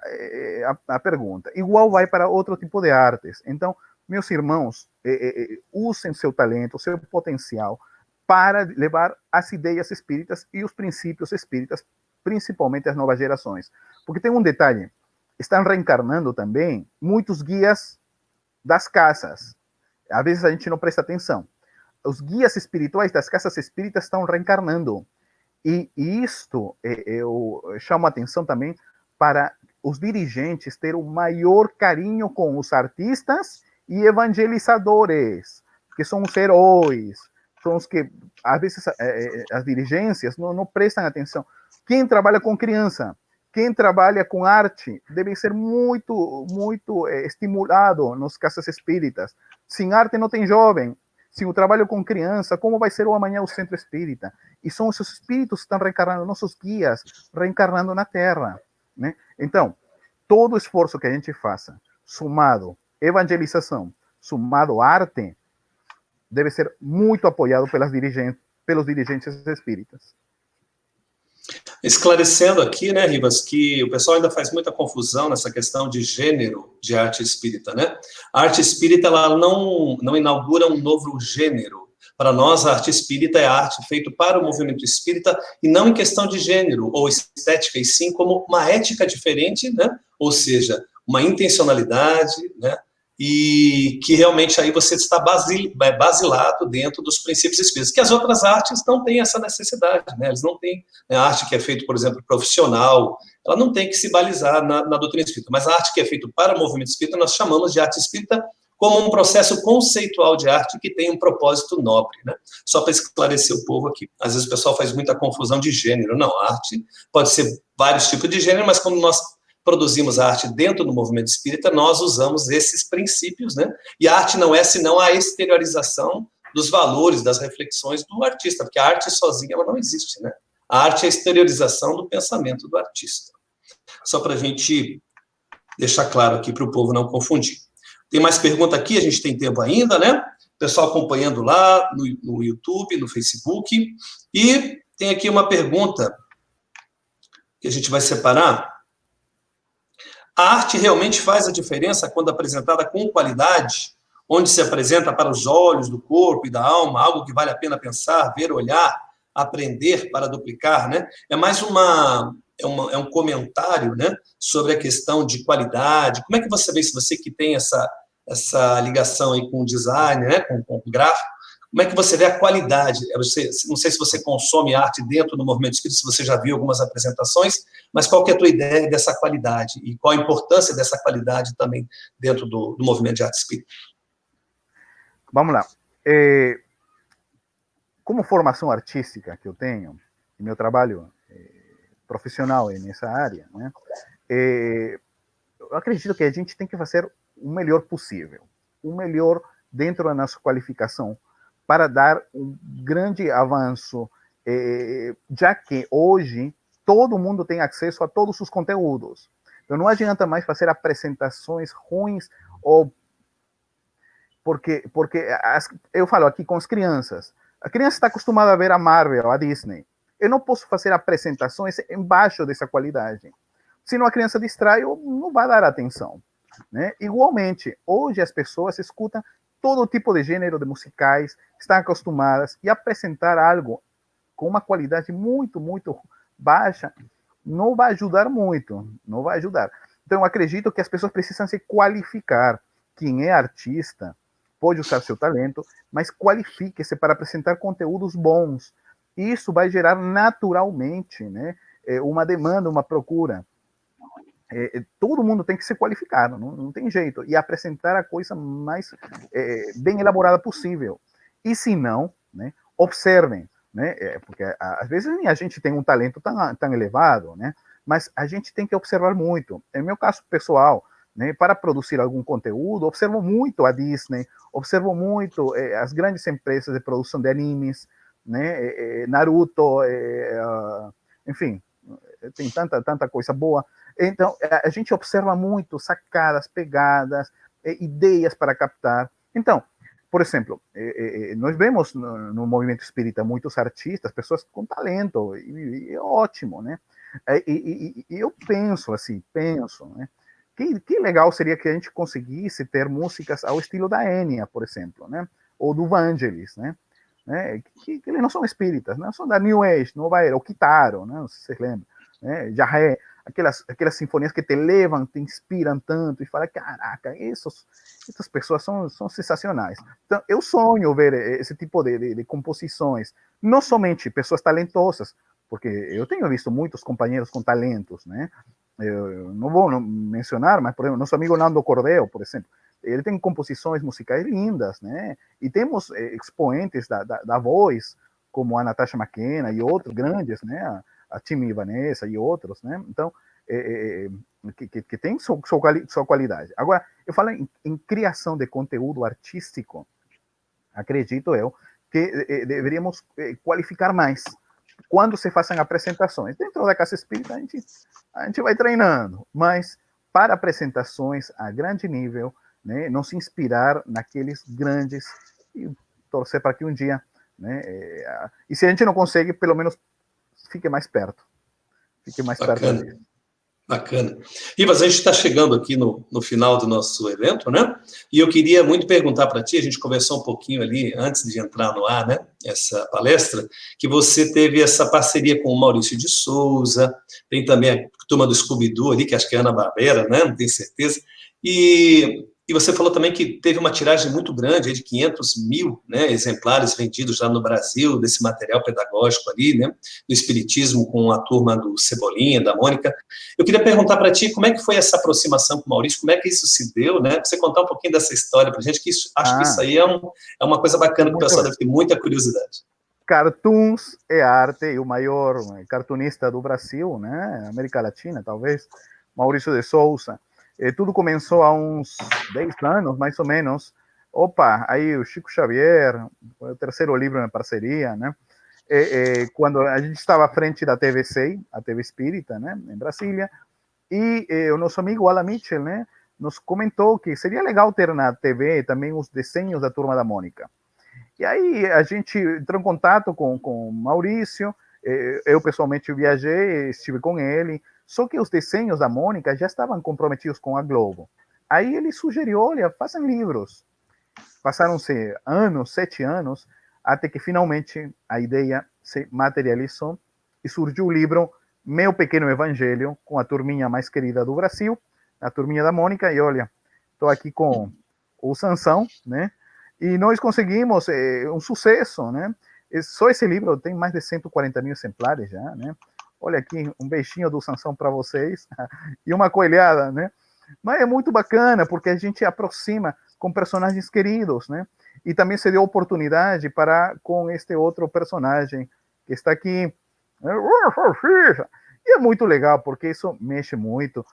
a pergunta. Igual vai para outro tipo de artes. Então, meus irmãos, usem seu talento, seu potencial para levar as ideias espíritas e os princípios espíritas, principalmente as novas gerações. Porque tem um detalhe, estão reencarnando também muitos guias das casas. Às vezes a gente não presta atenção. Os guias espirituais das casas espíritas estão reencarnando. E isto eu chamo a atenção também para os dirigentes ter o maior carinho com os artistas e evangelizadores, que são os heróis, são os que, às vezes, as dirigências não prestam atenção. Quem trabalha com criança, quem trabalha com arte, deve ser muito, muito estimulado nas casas espíritas. Sem arte não tem jovem. Sem o trabalho com criança, como vai ser o amanhã o centro espírita? E são esses espíritos que estão reencarnando, nossos guias, reencarnando na Terra. Né? Então, todo o esforço que a gente faça, somado evangelização, somado arte, deve ser muito apoiado pelos dirigentes espíritas. Esclarecendo aqui, né, Rivas, que o pessoal ainda faz muita confusão nessa questão de gênero de arte espírita, né? A arte espírita, ela não inaugura um novo gênero. Para nós, a arte espírita é a arte feita para o movimento espírita e não em questão de gênero ou estética, e sim como uma ética diferente, né? Ou seja, uma intencionalidade, né? E que realmente aí você está basilado dentro dos princípios espíritas, que as outras artes não têm essa necessidade, né? Eles não têm, né? A arte que é feita, por exemplo, profissional, ela não tem que se balizar na doutrina espírita, mas a arte que é feita para o movimento espírita, nós chamamos de arte espírita como um processo conceitual de arte que tem um propósito nobre, né? Só para esclarecer o povo aqui. Às vezes o pessoal faz muita confusão de gênero. Não, a arte pode ser vários tipos de gênero, mas como nós produzimos a arte dentro do movimento espírita, nós usamos esses princípios, né? E a arte não é senão a exteriorização dos valores, das reflexões do artista, porque a arte sozinha ela não existe, né? A arte é a exteriorização do pensamento do artista. Só para a gente deixar claro aqui para o povo não confundir. Tem mais pergunta aqui, a gente tem tempo ainda, né? Pessoal acompanhando lá no YouTube, no Facebook. E tem aqui uma pergunta que a gente vai separar. A arte realmente faz a diferença quando apresentada com qualidade, onde se apresenta para os olhos do corpo e da alma algo que vale a pena pensar, ver, olhar, aprender para duplicar, né? É mais um comentário, né, sobre a questão de qualidade. Como é que você vê, se você que tem essa ligação aí com o design, né, com o gráfico, como é que você vê a qualidade? Não sei se você consome arte dentro do movimento espírita, se você já viu algumas apresentações, mas qual que é a tua ideia dessa qualidade? E qual a importância dessa qualidade também dentro do movimento de arte espírita? Vamos lá. Como formação artística que eu tenho, meu trabalho profissional nessa área, né, eu acredito que a gente tem que fazer o melhor possível, o melhor dentro da nossa qualificação, para dar um grande avanço, já que hoje todo mundo tem acesso a todos os conteúdos. Então não adianta mais fazer apresentações ruins, ou porque eu falo aqui com as crianças. A criança está acostumada a ver a Marvel, a Disney. Eu não posso fazer apresentações embaixo dessa qualidade. Senão a criança distrai ou não vai dar atenção. Né? Igualmente, hoje as pessoas escutam todo tipo de gênero de musicais, estão acostumadas, e apresentar algo com uma qualidade muito, muito baixa não vai ajudar muito, não vai ajudar. Então, eu acredito que as pessoas precisam se qualificar. Quem é artista pode usar seu talento, mas qualifique-se para apresentar conteúdos bons. Isso vai gerar naturalmente, né, uma demanda, uma procura. Todo mundo tem que se qualificar, não tem jeito, e apresentar a coisa mais bem elaborada possível. E se não, né, observem, né, porque às vezes nem a gente tem um talento tão elevado, né, mas a gente tem que observar muito. Em meu caso pessoal, né, para produzir algum conteúdo. Observo muito a Disney, observo muito as grandes empresas de produção de animes, né, Naruto, enfim, tem tanta coisa boa. Então, a gente observa muito sacadas, pegadas, ideias para captar. Então, por exemplo, nós vemos no movimento espírita muitos artistas, pessoas com talento, e é ótimo, né? E eu penso assim, né? Que legal seria que a gente conseguisse ter músicas ao estilo da Enya, por exemplo, né? Ou do Vangelis, né? Que eles não são espíritas, né? São da New Age, Nova Era, o Kitaro, né? Não sei se vocês lembram, né? Jarré, aquelas sinfonias que te levam, te inspiram tanto, e fala, caraca, essas pessoas são sensacionais. Então, eu sonho ver esse tipo de composições, não somente pessoas talentosas, porque eu tenho visto muitos companheiros com talentos, né? Eu não vou mencionar, mas, por exemplo, nosso amigo Nando Cordeo, por exemplo, ele tem composições musicais lindas, né? E temos expoentes da voz, como a Natasha McKenna e outros grandes, né? A Timmy Vanessa e outros, né? Então, que tem sua qualidade. Agora, eu falo em criação de conteúdo artístico, acredito eu, que deveríamos qualificar mais quando se façam apresentações. Dentro da Casa Espírita, a gente vai treinando, mas para apresentações a grande nível, né, não se inspirar naqueles grandes e torcer para que um dia, né, e se a gente não consegue, pelo menos fique mais perto. Fique mais Bacana. perto disso. Bacana. Rivas, a gente está chegando aqui no final do nosso evento, né? E eu queria muito perguntar para ti, a gente conversou um pouquinho ali, antes de entrar no ar, né? Essa palestra, que você teve essa parceria com o Maurício de Souza, tem também a turma do Scooby-Doo ali, que acho que é Ana Barbera, né? Não tenho certeza. E você falou também que teve uma tiragem muito grande, de 500 mil, né, exemplares vendidos lá no Brasil, desse material pedagógico ali, né? Do Espiritismo com a turma do Cebolinha, da Mônica. Eu queria perguntar para ti como é que foi essa aproximação com o Maurício, como é que isso se deu, né? Pra você contar um pouquinho dessa história para a gente, que acho que isso aí é uma coisa bacana que o pessoal deve ter muita curiosidade. Cartoons é arte, e o maior cartunista do Brasil, né? América Latina, talvez, Maurício de Souza. Tudo começou há uns 10 anos, mais ou menos. Opa, aí o Chico Xavier, o terceiro livro na parceria, né? Quando a gente estava à frente da TV6, a TV Espírita, né? Em Brasília, e o nosso amigo Alan Mitchell, né? Nos comentou que seria legal ter na TV também os desenhos da Turma da Mônica. E aí a gente entrou em contato com o Maurício, eu pessoalmente viajei, estive com ele, só que os desenhos da Mônica já estavam comprometidos com a Globo. Aí ele sugeriu, olha, façam livros. Passaram-se anos, 7 anos, até que finalmente a ideia se materializou e surgiu o livro Meu Pequeno Evangelho, com a turminha mais querida do Brasil, a turminha da Mônica, e olha, estou aqui com o Sansão, né? E nós conseguimos um sucesso, né? Só esse livro tem mais de 140 mil exemplares já, né? Olha aqui, um beijinho do Sansão para vocês e uma coelhada, né? Mas é muito bacana porque a gente aproxima com personagens queridos, né? E também se deu oportunidade para com este outro personagem que está aqui. E é muito legal porque isso mexe muito.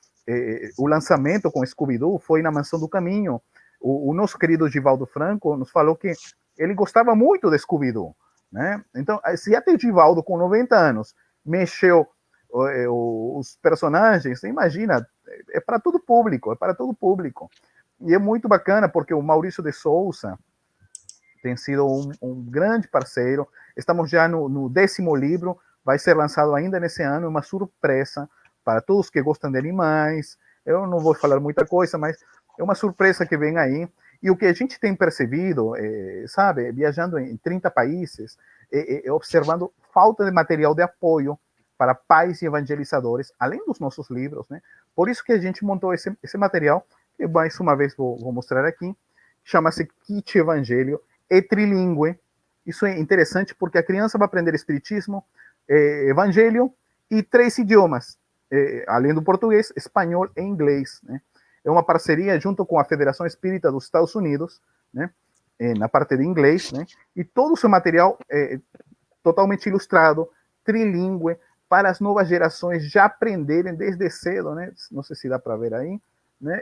O lançamento com Scooby-Doo foi na Mansão do Caminho. O nosso querido Givaldo Franco nos falou que ele gostava muito de Scooby-Doo, né? Então, se até o Givaldo, com 90 anos, mexeu os personagens, imagina, é para todo público, é para todo público. E é muito bacana, porque o Maurício de Souza tem sido um grande parceiro. Estamos já no 10º livro, vai ser lançado ainda nesse ano, uma surpresa para todos que gostam de animais. Eu não vou falar muita coisa, mas é uma surpresa que vem aí. E o que a gente tem percebido, sabe, viajando em 30 países, observando falta de material de apoio para pais e evangelizadores, além dos nossos livros, né? Por isso que a gente montou esse material, que mais uma vez vou mostrar aqui, chama-se Kit Evangelho, é trilingue. Isso é interessante porque a criança vai aprender Espiritismo, Evangelho e 3 idiomas, além do português, espanhol e inglês, né? É uma parceria junto com a Federação Espírita dos Estados Unidos, né? Na parte de inglês, né? E todo o seu material é totalmente ilustrado, trilingue, para as novas gerações já aprenderem desde cedo, né? Não sei se dá para ver aí, né?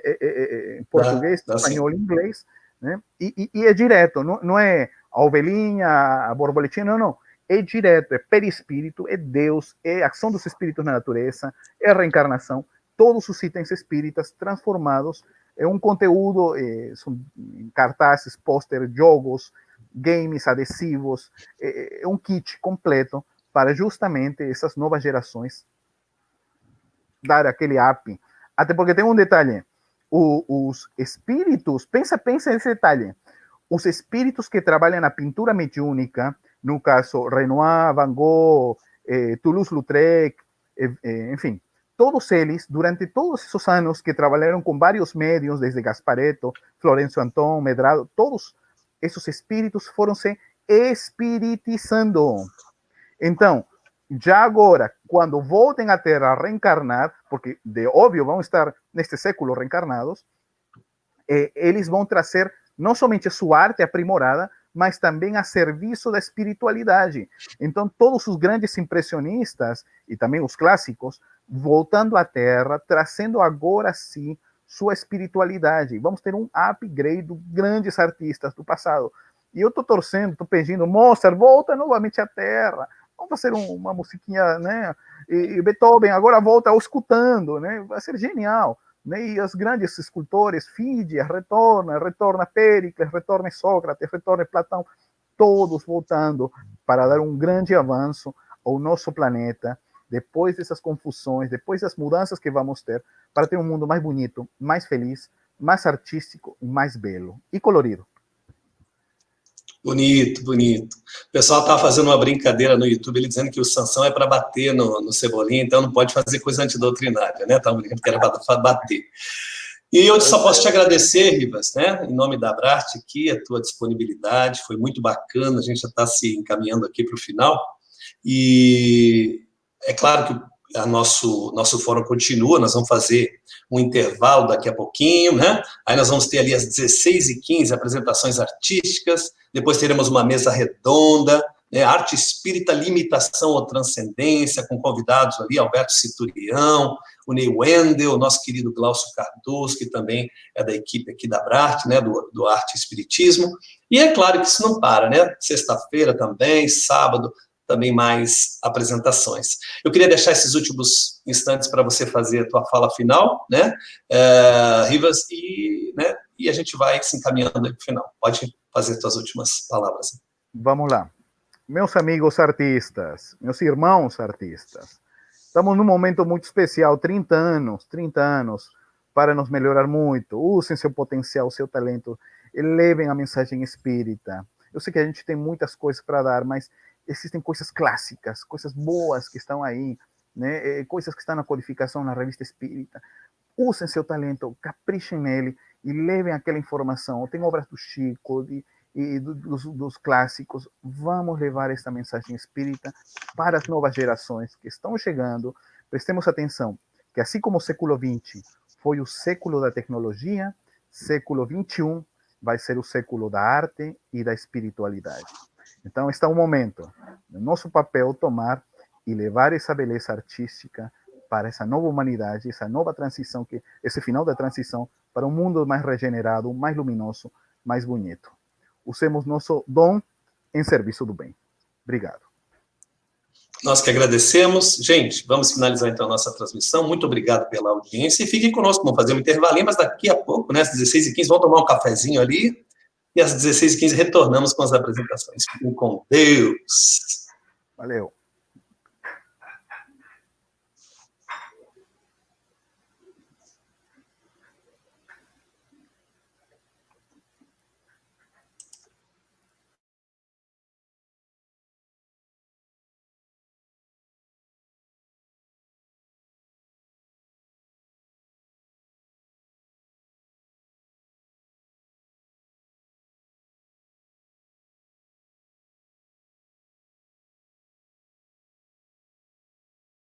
Em português, espanhol e inglês, né? E é direto, não é a ovelhinha, a borboletinha, não. É direto, é perispírito, é Deus, é ação dos espíritos na natureza, é reencarnação, todos os itens espíritas transformados em um conteúdo, são cartazes, pôster, jogos, games, adesivos, é um kit completo para justamente essas novas gerações dar aquele up. Até porque tem um detalhe, os espíritos, pensa nesse detalhe, os espíritos que trabalham na pintura mediúnica, no caso Renoir, Van Gogh, Toulouse-Lautrec, enfim, todos eles, durante todos esses anos que trabalharam com vários médiuns, desde Gasparetto, Florencio Antón, Medrado, todos esses espíritos foram se espiritizando. Então, já agora, quando voltem à Terra a reencarnar, porque de óbvio vão estar neste século reencarnados, eles vão trazer não somente sua arte aprimorada, mas também a serviço da espiritualidade. Então, todos os grandes impressionistas, e também os clássicos, voltando à Terra, trazendo agora sim sua espiritualidade. Vamos ter um upgrade de grandes artistas do passado. E eu estou torcendo, estou pedindo, Mozart, volta novamente à Terra. Vamos fazer uma musiquinha, né? E Beethoven agora volta escutando, né? Vai ser genial. Né? E os grandes escultores, Fídias, retorna Péricles, retorna Sócrates, retorna Platão, todos voltando para dar um grande avanço ao nosso planeta, depois dessas confusões, depois das mudanças que vamos ter, para ter um mundo mais bonito, mais feliz, mais artístico e mais belo e colorido. Bonito, bonito. O pessoal estava fazendo uma brincadeira no YouTube, ele dizendo que o Sansão é para bater no Cebolinha, então não pode fazer coisa antidoutrinária, né? Estavam brincando que era para bater. E eu só posso te agradecer, Rivas, né? Em nome da Abrarte aqui, a tua disponibilidade, foi muito bacana, a gente já está se encaminhando aqui para o final. E é claro que nosso fórum continua, nós vamos fazer um intervalo daqui a pouquinho, né? Aí nós vamos ter ali às 16h15 apresentações artísticas, depois teremos uma mesa redonda, né? Arte espírita, limitação ou transcendência, com convidados ali, Alberto Citurião, o Ney Wendel, o nosso querido Glaucio Cardoso, que também é da equipe aqui da Abrarte, né? do Arte Espiritismo. E é claro que isso não para, né? Sexta-feira também, sábado, também mais apresentações. Eu queria deixar esses últimos instantes para você fazer a tua fala final, né, Rivas, né, e a gente vai se encaminhando para o final. Pode fazer tuas últimas palavras. Vamos lá. Meus amigos artistas, meus irmãos artistas, estamos num momento muito especial, 30 anos, para nos melhorar muito. Usem seu potencial, seu talento, elevem a mensagem espírita. Eu sei que a gente tem muitas coisas para dar, mas existem coisas clássicas, coisas boas que estão aí, né? Coisas que estão na codificação, na revista espírita. Usem seu talento, caprichem nele e levem aquela informação. Tem obras do Chico e dos clássicos. Vamos levar esta mensagem espírita para as novas gerações que estão chegando. Prestemos atenção, que assim como o século XX foi o século da tecnologia, século XXI vai ser o século da arte e da espiritualidade. Então, está um momento, no nosso papel, tomar e levar essa beleza artística para essa nova humanidade, essa nova transição, esse final da transição para um mundo mais regenerado, mais luminoso, mais bonito. Usemos nosso dom em serviço do bem. Obrigado. Nós que agradecemos. Gente, vamos finalizar então a nossa transmissão. Muito obrigado pela audiência e fiquem conosco. Vamos fazer um intervalinho, mas daqui a pouco, né, às 16h15, vamos tomar um cafezinho ali. E às 16h15 retornamos com as apresentações. Fiquem com Deus. Valeu.